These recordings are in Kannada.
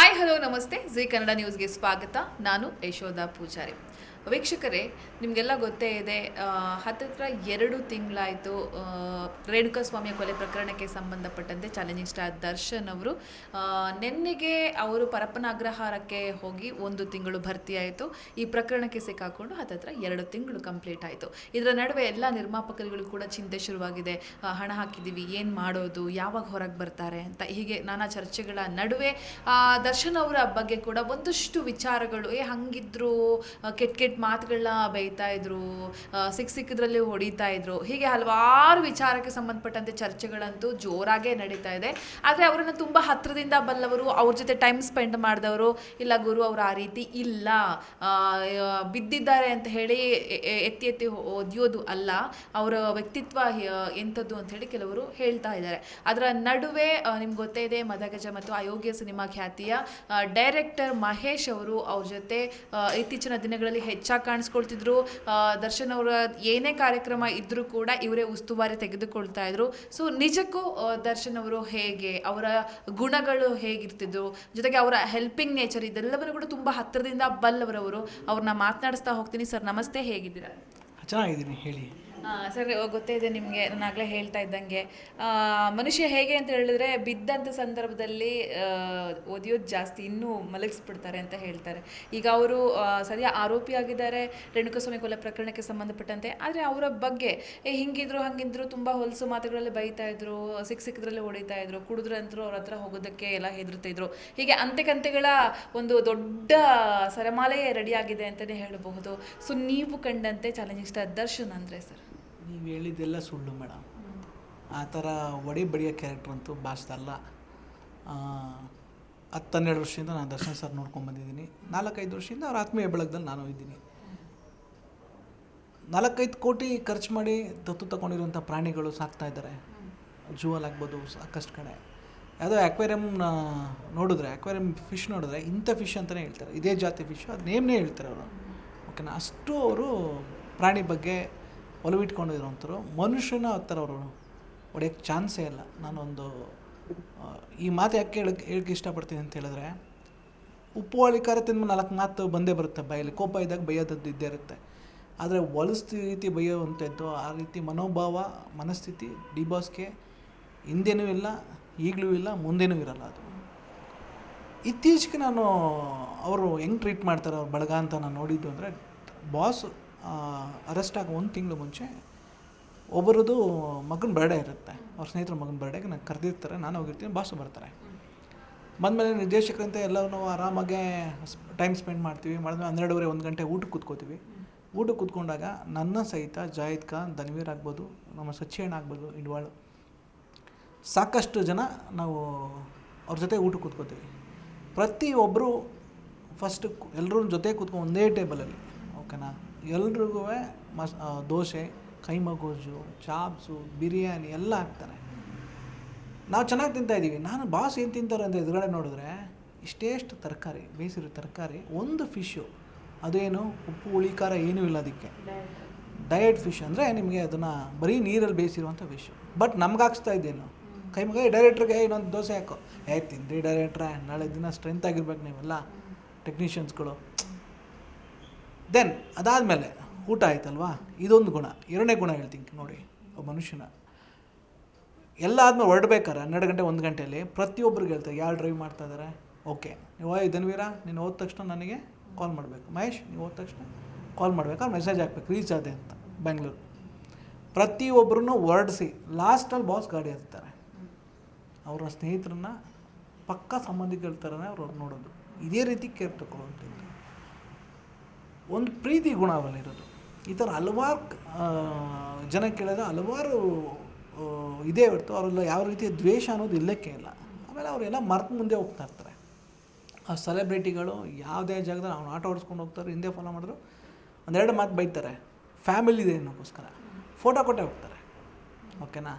ಹಾಯ್ ಹಲೋ ನಮಸ್ತೆ ಜಿ ಕನ್ನಡ ನ್ಯೂಸ್ಗೆ ಸ್ವಾಗತ. ನಾನು ಯಶೋಧ ಪೂಜಾರಿ. ವೀಕ್ಷಕರೇ, ನಿಮಗೆಲ್ಲ ಗೊತ್ತೇ ಇದೆ, ಹತ್ತಿರ 2 ತಿಂಗಳಾಯಿತು ರೇಣುಕಾಸ್ವಾಮಿಯ ಕೊಲೆ ಪ್ರಕರಣಕ್ಕೆ ಸಂಬಂಧಪಟ್ಟಂತೆ ಚಾಲೆಂಜಿಂಗ್ ಸ್ಟಾರ್ ದರ್ಶನ್ ಅವರು ನಿನ್ನೆಗೆ ಅವರು ಪರಪ್ಪನ ಅಗ್ರಹಾರಕ್ಕೆ ಹೋಗಿ 1 ತಿಂಗಳು ಭರ್ತಿಯಾಯಿತು. ಈ ಪ್ರಕರಣಕ್ಕೆ ಸಿಕ್ಕಾಕೊಂಡು ಹತ್ತಿರ 2 ತಿಂಗಳು ಕಂಪ್ಲೀಟ್ ಆಯಿತು. ಇದರ ನಡುವೆ ಎಲ್ಲ ನಿರ್ಮಾಪಕರುಗಳು ಕೂಡ ಚಿಂತೆ ಶುರುವಾಗಿದೆ. ಹಣ ಹಾಕಿದ್ದೀವಿ, ಏನು ಮಾಡೋದು, ಯಾವಾಗ ಹೊರಗೆ ಬರ್ತಾರೆ ಅಂತ, ಹೀಗೆ ನಾನಾ ಚರ್ಚೆಗಳ ನಡುವೆ ದರ್ಶನ್ ಅವರ ಬಗ್ಗೆ ಕೂಡ ಒಂದಷ್ಟು ವಿಚಾರಗಳು ಹಂಗಿದ್ರು, ಕೆಟ್ಟ ಮಾತುಗಳನ್ನ ಬೈತಾ ಇದ್ರು, ಸಿಕ್ಕಿದ್ರಲ್ಲಿ ಹೊಡಿತಾ ಇದ್ರು, ಹೀಗೆ ಹಲವಾರು ವಿಚಾರಕ್ಕೆ ಸಂಬಂಧಪಟ್ಟಂತೆ ಚರ್ಚೆಗಳಂತೂ ಜೋರಾಗೇ ನಡೀತಾ ಇದೆ. ಆದರೆ ಅವರನ್ನು ತುಂಬ ಹತ್ತಿರದಿಂದ ಬಲ್ಲವರು, ಅವ್ರ ಜೊತೆ ಟೈಮ್ ಸ್ಪೆಂಡ್ ಮಾಡಿದವರು, ಇಲ್ಲ ಗುರು ಅವರು ಆ ರೀತಿ ಇಲ್ಲ, ಬಿದ್ದಿದ್ದಾರೆ ಅಂತ ಹೇಳಿ ಎತ್ತಿ ಎತ್ತಿ ಒದಿಯೋದು ಅಲ್ಲ, ಅವರ ವ್ಯಕ್ತಿತ್ವ ಎಂಥದ್ದು ಅಂತ ಹೇಳಿ ಕೆಲವರು ಹೇಳ್ತಾ ಇದ್ದಾರೆ. ಅದರ ನಡುವೆ ನಿಮ್ಗೆ ಗೊತ್ತೇ ಇದೆ, ಮದಗಜ ಮತ್ತು ಅಯೋಗ್ಯ ಸಿನಿಮಾ ಖ್ಯಾತಿಯ ಡೈರೆಕ್ಟರ್ ಮಹೇಶ್ ಅವರು ಅವ್ರ ಜೊತೆ ಇತ್ತೀಚಿನ ದಿನಗಳಲ್ಲಿ ಹೆಚ್ಚಾಗಿ ಕಾಣಿಸ್ಕೊಳ್ತಿದ್ರು. ದರ್ಶನ್ ಅವರ ಏನೇ ಕಾರ್ಯಕ್ರಮ ಇದ್ರೂ ಕೂಡ ಇವರೇ ಉಸ್ತುವಾರಿ ತೆಗೆದುಕೊಳ್ತಾ ಇದ್ರು. ಸೊ ನಿಜಕ್ಕೂ ದರ್ಶನ್ ಅವರು ಹೇಗೆ, ಅವರ ಗುಣಗಳು ಹೇಗಿರ್ತಿದ್ರು, ಜೊತೆಗೆ ಅವರ ಹೆಲ್ಪಿಂಗ್ ನೇಚರ್, ಇದೆಲ್ಲವನ್ನು ಕೂಡ ತುಂಬ ಹತ್ತಿರದಿಂದ ಬಲ್ಲವರವರು. ಅವ್ರನ್ನ ಮಾತನಾಡಿಸ್ತಾ ಹೋಗ್ತೀನಿ. ಸರ್ ನಮಸ್ತೆ, ಹೇಗಿದ್ದೀರಾ? ಚೆನ್ನಾಗಿದ್ದೀನಿ, ಹೇಳಿ. ಸರ್, ಗೊತ್ತೇ ಇದೆ ನಿಮಗೆ, ನಾನು ಆಗಲೇ ಹೇಳ್ತಾ ಇದ್ದಂಗೆ, ಮನುಷ್ಯ ಹೇಗೆ ಅಂತ ಹೇಳಿದ್ರೆ ಬಿದ್ದಂಥ ಸಂದರ್ಭದಲ್ಲಿ ಒದಿಯೋದು ಜಾಸ್ತಿ, ಇನ್ನೂ ಮಲಗಿಸ್ಬಿಡ್ತಾರೆ ಅಂತ ಹೇಳ್ತಾರೆ. ಈಗ ಅವರು ಸದ್ಯ ಆರೋಪಿಯಾಗಿದ್ದಾರೆ ರೇಣುಕಾಸ್ವಾಮಿ ಕೊಲೆ ಪ್ರಕರಣಕ್ಕೆ ಸಂಬಂಧಪಟ್ಟಂತೆ. ಆದರೆ ಅವರ ಬಗ್ಗೆ ಹಿಂಗಿದ್ರು ಹಂಗಿದ್ರು, ತುಂಬ ಹೊಲಸು ಮಾತುಗಳಲ್ಲಿ ಬೈತಾ ಇದ್ರು, ಸಿಕ್ಕಿದ್ರಲ್ಲಿ ಹೊಡಿತಾ ಇದ್ರು, ಕುಡಿದ್ರಂತರೂ ಅವ್ರ ಹತ್ರ ಹೋಗೋದಕ್ಕೆ ಎಲ್ಲ ಹೆದರ್ತಾ ಇದ್ರು. ಹೀಗೆ ಅಂತೆಕಂತೆಗಳ ಒಂದು ದೊಡ್ಡ ಸರಮಾಲೆಯೇ ರೆಡಿಯಾಗಿದೆ ಅಂತಲೇ ಹೇಳಬಹುದು. ಸೊ ನೀವು ಕಂಡಂತೆ ಚಾಲೆಂಜಿಂಗ್ ಸ್ಟಾರ್ ದರ್ಶನ್ ಅಂದರೆ ಸರ್? ನೀವು ಹೇಳಿದ್ದೆಲ್ಲ ಸುಳ್ಳು ಮೇಡಮ್. ಆ ಥರ ಒಡಿ ಬಡಿಯೋ ಕ್ಯಾರೆಕ್ಟರ್ ಅಂತೂ ಬಾಸ್ದಲ್ಲ. 10-12 ವರ್ಷದಿಂದ ನಾನು ದರ್ಶನ್ ಸರ್ ನೋಡ್ಕೊಂಡ್ಬಂದಿದ್ದೀನಿ. 4-5 ವರ್ಷದಿಂದ ಅವ್ರ ಆತ್ಮೀಯ ಬೆಳಗ್ದಲ್ಲಿ ನಾನು ಇದ್ದೀನಿ. 4-5 ಕೋಟಿ ಖರ್ಚು ಮಾಡಿ ದತ್ತು ತಗೊಂಡಿರುವಂಥ ಪ್ರಾಣಿಗಳು ಸಾಕ್ತಾ ಇದ್ದಾರೆ. ಜೂವಲ್ ಆಗ್ಬೋದು, ಸಾಕಷ್ಟು ಕಡೆ. ಯಾವುದೋ ಅಕ್ವೇರಿಯಮ್ ನೋಡಿದ್ರೆ, ಅಕ್ವೇರಿಯಮ್ ಫಿಶ್ ನೋಡಿದ್ರೆ ಇಂಥ ಫಿಶ್ ಅಂತಲೇ ಹೇಳ್ತಾರೆ, ಇದೇ ಜಾತಿ ಫಿಶ್, ಅದು ನೇಮ್ನೇ ಹೇಳ್ತಾರೆ ಅವರು. ಓಕೆನಾ? ಅಷ್ಟು ಅವರು ಪ್ರಾಣಿ ಬಗ್ಗೆ ಒಲವಿಟ್ಕೊಂಡಿರೋಂಥರು. ಮನುಷ್ಯನ ಆ ಥರ ಅವರು ಹೊಡೆಯೋಕ್ಕೆ ಚಾನ್ಸೇ ಇಲ್ಲ. ನಾನೊಂದು ಈ ಮಾತು ಯಾಕೆ ಹೇಳಕ್ಕೆ ಇಷ್ಟಪಡ್ತೀನಿ ಅಂತ ಹೇಳಿದ್ರೆ, ಉಪ್ಪು ಹುಳಿ ಖಾರ ತಿಂದು 4 ಮಾತು ಬಂದೇ ಬರುತ್ತೆ ಬಾಯಲ್ಲಿ. ಕೋಪ ಇದ್ದಾಗ ಬೈಯೋದದ್ದು ಇದ್ದೇ ಇರುತ್ತೆ. ಆದರೆ ಹೊಲಿಸ್ತಿ ರೀತಿ ಬೈಯೋವಂಥದ್ದು, ಆ ರೀತಿ ಮನೋಭಾವ, ಮನಸ್ಥಿತಿ ಡಿ ಬಾಸ್ಗೆ ಹಿಂದೆನೂ ಇಲ್ಲ, ಈಗಲೂ ಇಲ್ಲ, ಮುಂದೆನೂ ಇರಲ್ಲ. ಅದು ಇತ್ತೀಚೆಗೆ ನಾನು ಅವರು ಹೆಂಗೆ ಟ್ರೀಟ್ ಮಾಡ್ತಾರೆ ಅವ್ರ ಬಳಗ ಅಂತ ನಾನು ನೋಡಿದ್ದು ಅಂದರೆ, ಬಾಸ್ ಅರೆಸ್ಟ್ ಆಗೋ 1 ತಿಂಗಳು ಮುಂಚೆ ಒಬ್ಬರದು ಮಗನ ಬರ್ಡೇ ಇರುತ್ತೆ. ಅವ್ರ ಸ್ನೇಹಿತರ ಮಗನ ಬರ್ಡೇಗೆ ನಾನು ಕರೆದಿರ್ತಾರೆ, ನಾನು ಹೋಗಿರ್ತೀನಿ, ಬಾಸು ಬರ್ತಾರೆ. ಬಂದಮೇಲೆ ನಿರ್ದೇಶಕರಂತೆ ಎಲ್ಲರೂ ಆರಾಮಾಗೆ ಟೈಮ್ ಸ್ಪೆಂಡ್ ಮಾಡ್ತೀವಿ. ಮಾಡಿದ್ಮೇಲೆ 12:30-1 ಗಂಟೆ ಊಟಕ್ಕೆ ಕೂತ್ಕೋತೀವಿ. ಊಟಕ್ಕೆ ಕೂತ್ಕೊಂಡಾಗ ನನ್ನ ಸಹಿತ ಜಾಹಿದ್ ಖಾನ್, ಧನ್ವೀರ್ ಆಗ್ಬೋದು, ನಮ್ಮ ಸಚ್ಚೇಣ ಆಗ್ಬೋದು, ಇಡ್ವಾಳು, ಸಾಕಷ್ಟು ಜನ ನಾವು ಅವ್ರ ಜೊತೆ ಊಟಕ್ಕೆ ಕೂತ್ಕೋತೀವಿ. ಪ್ರತಿಯೊಬ್ಬರು ಫಸ್ಟು ಎಲ್ಲರೂ ಜೊತೆ ಕೂತ್ಕೊಂಡು ಒಂದೇ ಟೇಬಲಲ್ಲಿ, ಓಕೆನಾ, ಎಲ್ರಿಗೂ ದೋಸೆ, ಕೈಮಾ ಗೋಜು, ಚಾಪ್ಸು, ಬಿರಿಯಾನಿ ಎಲ್ಲ ಹಾಕ್ತಾರೆ. ನಾವು ಚೆನ್ನಾಗಿ ತಿಂತಾಯಿದ್ದೀವಿ. ನಾನು ಬಾಸ್ ಏನು ತಿಂತಾರೆ ಅಂತ ಎದುರುಗಡೆ ನೋಡಿದ್ರೆ ಇಷ್ಟೇಷ್ಟು ತರಕಾರಿ, ಬೇಯಿಸಿರೋ ತರಕಾರಿ, 1 ಫಿಶ್ಶು, ಅದೇನು ಉಪ್ಪು ಹುಳಿ ಖಾರ ಏನೂ ಇಲ್ಲ ಅದಕ್ಕೆ. ಡಯಟ್ ಫಿಶ್ ಅಂದರೆ ನಿಮಗೆ ಅದನ್ನು ಬರೀ ನೀರಲ್ಲಿ ಬೇಯಿಸಿರುವಂಥ ಫಿಶ್ಶು. ಬಟ್ ನಮ್ಗೆ ಹಾಕ್ಸ್ತಾ ಇದ್ದೇನು, ಕೈಮಗ ಡೈರೆಕ್ಟ್ರಿಗೆ ಇನ್ನೊಂದು ದೋಸೆ ಹಾಕೋ, ತಿಂದ್ರಿ ಡೈರೆಕ್ಟ್ರೆ, ನಾಳೆ ದಿನ ಸ್ಟ್ರೆಂತ್ ಆಗಿರ್ಬೇಕು ನೀವೆಲ್ಲ ಟೆಕ್ನಿಷಿಯನ್ಸ್ಗಳು. ದೆನ್ ಅದಾದಮೇಲೆ ಊಟ ಆಯ್ತಲ್ವಾ, ಇದೊಂದು ಗುಣ. 2ನೇ ಗುಣ ಹೇಳ್ತೀನಿ ನೋಡಿ, ಒಬ್ಬ ಮನುಷ್ಯನ ಎಲ್ಲ ಆದಮೇಲೆ ಹೊರಡ್ಬೇಕಾರೆ 12 ಗಂಟೆ 1 ಗಂಟೆಯಲ್ಲಿ ಪ್ರತಿಯೊಬ್ಬರಿಗೆ ಹೇಳ್ತಾರೆ, ಯಾರು ಡ್ರೈವ್ ಮಾಡ್ತಾ ಇದ್ದಾರೆ, ಓಕೆ ನೀವು ಧನ್ವೀರ ನೀನು ಹೋದ ತಕ್ಷಣ ನನಗೆ ಕಾಲ್ ಮಾಡಬೇಕು, ಮಹೇಶ್ ನೀವು ಹೋದ ತಕ್ಷಣ ಕಾಲ್ ಮಾಡಬೇಕಾದ್ರೆ ಮೆಸೇಜ್ ಹಾಕ್ಬೇಕು, ರೀಚ್ ಆದೆ ಅಂತ ಬೆಂಗಳೂರು. ಪ್ರತಿಯೊಬ್ಬರನ್ನು ಹೊರಡಿಸಿ ಲಾಸ್ಟಲ್ಲಿ ಬಾಸ್ ಗಾಡಿ ಹತ್ತಾರೆ. ಅವರ ಸ್ನೇಹಿತರನ್ನ ಪಕ್ಕ ಸಂಬಂಧಿಗಳ ಥರನೇ ಅವ್ರು ನೋಡೋದು. ಇದೇ ರೀತಿ ಕೇರ್ ತಗೊಳ್ಳುವಂಥದ್ದು ಒಂದು ಪ್ರೀತಿ ಗುಣ ಅವಲ್ಲಿರೋದು. ಈ ಥರ ಹಲವಾರು ಜನ ಕೇಳಿದ್ರೆ ಹಲವಾರು ಇದೇ ಹೊರತು ಅವರೆಲ್ಲ ಯಾವ ರೀತಿಯ ದ್ವೇಷ ಅನ್ನೋದು ಇಲ್ಲಕ್ಕೆ ಇಲ್ಲ. ಆಮೇಲೆ ಅವರೆಲ್ಲ ಮರೆತು ಮುಂದೆ ಹೋಗ್ತಾ ಇರ್ತಾರೆ. ಆ ಸೆಲೆಬ್ರಿಟಿಗಳು ಯಾವುದೇ ಜಾಗದಲ್ಲಿ ಅವ್ನು ಆಟೋ ಓಡಿಸ್ಕೊಂಡು ಹೋಗ್ತಾರೆ, ಹಿಂದೆ ಫಾಲೋ ಮಾಡಿದ್ರು 1-2 ಮಾತು ಬೈತಾರೆ, ಫ್ಯಾಮಿಲಿ ಇದೆ ಅನ್ನೋಕ್ಕೋಸ್ಕರ ಫೋಟೋ ಕೊಟ್ಟೆ ಹೋಗ್ತಾರೆ. ಓಕೆನಾ?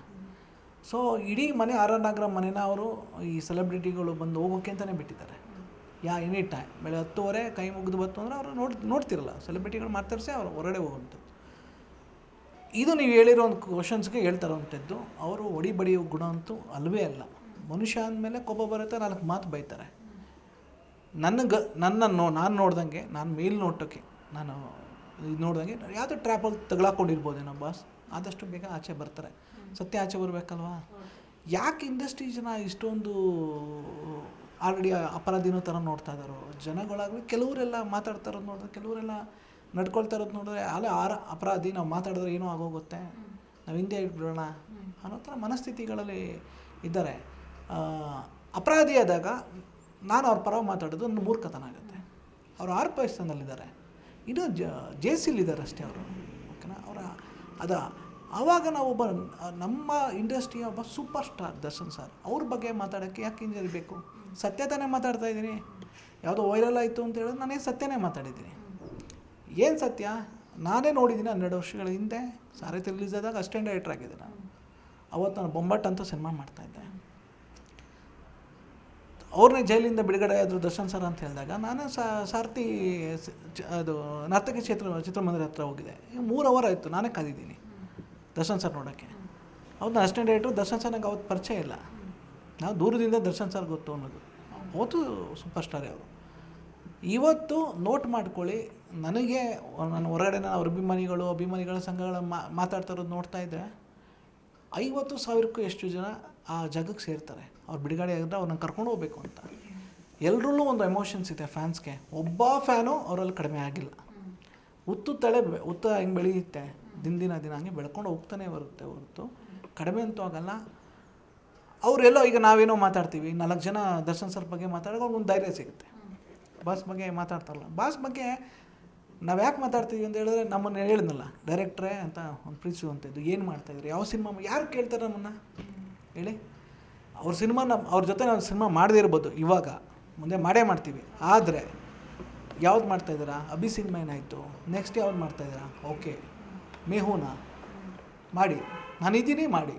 ಸೊ ಇಡೀ ಮನೆ ಆರ್.ಆರ್. ನಗರ ಮನೆನ ಅವರು ಈ ಸೆಲೆಬ್ರಿಟಿಗಳು ಬಂದು ಹೋಗೋಕ್ಕೆ ಅಂತಲೇ ಬಿಟ್ಟಿದ್ದಾರೆ. ಎನಿ ಟೈಮ್ ಬೆಳೆ 10:30 ಕೈ ಮುಗಿದು ಬಂತು ಅಂದರೆ ಅವರು ನೋಡ್ತಿರಲ್ಲ, ಸೆಲೆಬ್ರಿಟಿಗಳು ಮಾತಾಡಿಸಿ ಅವ್ರು ಹೊರಗಡೆ ಹೋಗುವಂಥದ್ದು. ಇದು ನೀವು ಹೇಳಿರೋ ಒಂದು ಕ್ವಶನ್ಸ್ಗೆ ಹೇಳ್ತಾರಂಥದ್ದು. ಅವರು ಹೊಡಿ ಬಡಿಯೋ ಗುಣ ಅಂತೂ ಅಲ್ಲವೇ ಅಲ್ಲ. ಮನುಷ್ಯ ಅಂದಮೇಲೆ ಕೋಪ ಬರುತ್ತೆ, 4 ಮಾತು ಬೈತಾರೆ. ನಾನು ನೋಡ್ದಂಗೆ, ನಾನು ಮೇಲ್ನೋಟಕ್ಕೆ ನಾನು ಇದು ನೋಡ್ದಂಗೆ ಯಾವುದೋ ಟ್ರ್ಯಾಪಲ್ಲಿ ತಗೊಳಕೊಂಡಿರ್ಬೋದೇನೋ ಬಾಸ್. ಆದಷ್ಟು ಬೇಗ ಆಚೆ ಬರ್ತಾರೆ. ಸತ್ಯ ಆಚೆ ಬರಬೇಕಲ್ವಾ? ಯಾಕೆ ಇಂಡಸ್ಟ್ರಿ ಜನ ಇಷ್ಟೊಂದು ಆಲ್ರೆಡಿ ಅಪರಾಧಿನೋ ಥರ ನೋಡ್ತಾ ಇದ್ದಾರೋ ಜನಗಳಾಗಲಿ. ಕೆಲವರೆಲ್ಲ ಮಾತಾಡ್ತಾ ಇರೋದು ನೋಡಿದ್ರೆ, ಕೆಲವರೆಲ್ಲ ನಡ್ಕೊಳ್ತಾ ಇರೋದು ನೋಡಿದ್ರೆ ಅಲ್ಲೇ ಅಪರಾಧಿ, ನಾವು ಮಾತಾಡಿದ್ರೆ ಏನೋ ಆಗೋಗುತ್ತೆ, ನಾವು ಹಿಂದೆ ಇಟ್ಬಿಡೋಣ ಅನ್ನೋ ಥರ ಮನಸ್ಥಿತಿಗಳಲ್ಲಿ ಇದ್ದಾರೆ. ಅಪರಾಧಿ ಆದಾಗ ನಾನು ಅವ್ರ ಪರ ಮಾತಾಡೋದು ಒಂದು ಮೂರ್ಖತನ ಆಗುತ್ತೆ. ಅವರು ಪಾಕಿಸ್ತಾನದಲ್ಲಿದ್ದಾರೆ, ಇನ್ನೂ ಜೇಸಿಲಿದ್ದಾರೆ ಅಷ್ಟೇ ಅವರು, ಓಕೆನಾ? ಆವಾಗ ನಾವು ನಮ್ಮ ಇಂಡಸ್ಟ್ರಿಯ ಒಬ್ಬ ಸೂಪರ್ ಸ್ಟಾರ್ ದರ್ಶನ್ ಸರ್ ಅವ್ರ ಬಗ್ಗೆ ಮಾತಾಡೋಕ್ಕೆ ಯಾಕೆ ಹಿಂಜರಿಬೇಕು? ಸತ್ಯತಾನೇ ಮಾತಾಡ್ತಾ ಇದ್ದೀನಿ. ಯಾವುದೋ ವೈರಲ್ ಆಯಿತು ಅಂತ ಹೇಳಿದ್ರೆ ನಾನೇ ಸತ್ಯನೇ ಮಾತಾಡಿದ್ದೀನಿ. ಏನು ಸತ್ಯ? ನಾನೇ ನೋಡಿದ್ದೀನಿ 12 ವರ್ಷಗಳ ಹಿಂದೆ ಸಾರಥಿ ರಿಲೀಸ್ ಆದಾಗ ಅಸಿಸ್ಟೆಂಟ್ ಡೈರೆಕ್ಟರ್ ಆಗಿದ್ದೆ ನಾನು. ಅವತ್ತು ನಾನು ಬೊಂಬಾಟ್ ಅಂತ ಸಿನಿಮಾ ಮಾಡ್ತಾಯಿದ್ದೆ. ಅವ್ರನ್ನೇ ಜೈಲಿಂದ ಬಿಡುಗಡೆ ಆದರು ದರ್ಶನ್ ಸರ್ ಅಂತ ಹೇಳಿದಾಗ ನಾನು ಸಾರಥಿ ಅದು ನರ್ತಕಿ ಚಿತ್ರಮಂದಿರ ಹತ್ರ ಹೋಗಿದೆ. 3 ಅವರ್ ಆಯಿತು, ನಾನೇ ಕಾದಿದ್ದೀನಿ ದರ್ಶನ್ ಸರ್ ನೋಡೋಕ್ಕೆ. ಅವತ್ತು ನಾನು ಅಸಿಸ್ಟೆಂಟ್ ಡೈರೆಕ್ಟ್ರು. ದರ್ಶನ್ ಸರ್ ನಂಗೆ ಅವತ್ತು ಪರಿಚಯ ಇಲ್ಲ, ನಾವು ದೂರದಿಂದ ದರ್ಶನ್ ಸರ್ ಗೊತ್ತು ಅನ್ನೋದು. ಅವತ್ತು ಸೂಪರ್ ಸ್ಟಾರೇ ಅವರು. ಇವತ್ತು ನೋಟ್ ಮಾಡ್ಕೊಳ್ಳಿ, ನನಗೆ ನನ್ನ ಹೊರಗಡೆ ಅವ್ರ ಅಭಿಮಾನಿಗಳ ಸಂಘಗಳ ಮಾತಾಡ್ತಾ ಇರೋದು ನೋಡ್ತಾ ಇದ್ದರೆ 50,000ಕ್ಕೂ ಎಷ್ಟು ಜನ ಆ ಜಾಗಕ್ಕೆ ಸೇರ್ತಾರೆ. ಅವ್ರು ಬಿಡುಗಡೆ ಆಗಿದ್ರೆ ಅವ್ರನ್ನ ಕರ್ಕೊಂಡು ಹೋಗ್ಬೇಕು ಅಂತ. ಎಲ್ಲರಲ್ಲೂ ಒಂದು ಎಮೋಷನ್ಸ್ ಇದೆ ಫ್ಯಾನ್ಸ್ಗೆ. ಒಬ್ಬ ಫ್ಯಾನು ಅವರಲ್ಲಿ ಕಡಿಮೆ ಆಗಿಲ್ಲ. ಹುತ್ತ ಹೆಂಗೆ ಬೆಳೆಯುತ್ತೆ ದಿನ ಹಂಗೆ ಬೆಳ್ಕೊಂಡು ಹೋಗ್ತಾನೆ ಬರುತ್ತೆ ಹೊರತು ಕಡಿಮೆ ಅಂತೂ ಆಗಲ್ಲ. ಅವರೆಲ್ಲೋ ಈಗ ನಾವೇನೋ ಮಾತಾಡ್ತೀವಿ, 4 ಜನ ದರ್ಶನ್ ಸರ್ ಬಗ್ಗೆ ಮಾತಾಡೋಕೆ ಒಂದು ಧೈರ್ಯ ಸಿಗುತ್ತೆ. ಬಾಸ್ ಬಗ್ಗೆ ಮಾತಾಡ್ತಾರಲ್ಲ, ಬಾಸ್ ಬಗ್ಗೆ ನಾವು ಯಾಕೆ ಮಾತಾಡ್ತೀವಿ ಅಂತ ಹೇಳಿದ್ರೆ ನಮ್ಮನ್ನು ಹೇಳಿದ್ನಲ್ಲ ಡೈರೆಕ್ಟ್ರೇ ಅಂತ ಒಂದು ಪ್ರೀತಿಸುವಂಥದ್ದು. ಏನು ಮಾಡ್ತಾಯಿದ್ರು, ಯಾವ ಸಿನಿಮಾ, ಯಾರು ಕೇಳ್ತಾರೆ ನಮ್ಮನ್ನು ಹೇಳಿ? ಅವ್ರ ಸಿನಿಮಾನ ಅವ್ರ ಜೊತೆ ನಾವು ಸಿನಿಮಾ ಮಾಡದೇ ಇರ್ಬೋದು, ಇವಾಗ ಮುಂದೆ ಮಾಡೇ ಮಾಡ್ತೀವಿ. ಆದರೆ ಯಾವ್ದು ಮಾಡ್ತಾಯಿದ್ದೀರಾ? ಅಭಿ ಸಿನಿಮಾ ಏನಾಯಿತು, ನೆಕ್ಸ್ಟ್ ಯಾವ್ದು ಮಾಡ್ತಾಯಿದ್ದೀರಾ? ಓಕೆ, ಮೇಹೂನಾ ಮಾಡಿ, ನಾನಿದ್ದೀನಿ ಮಾಡಿ.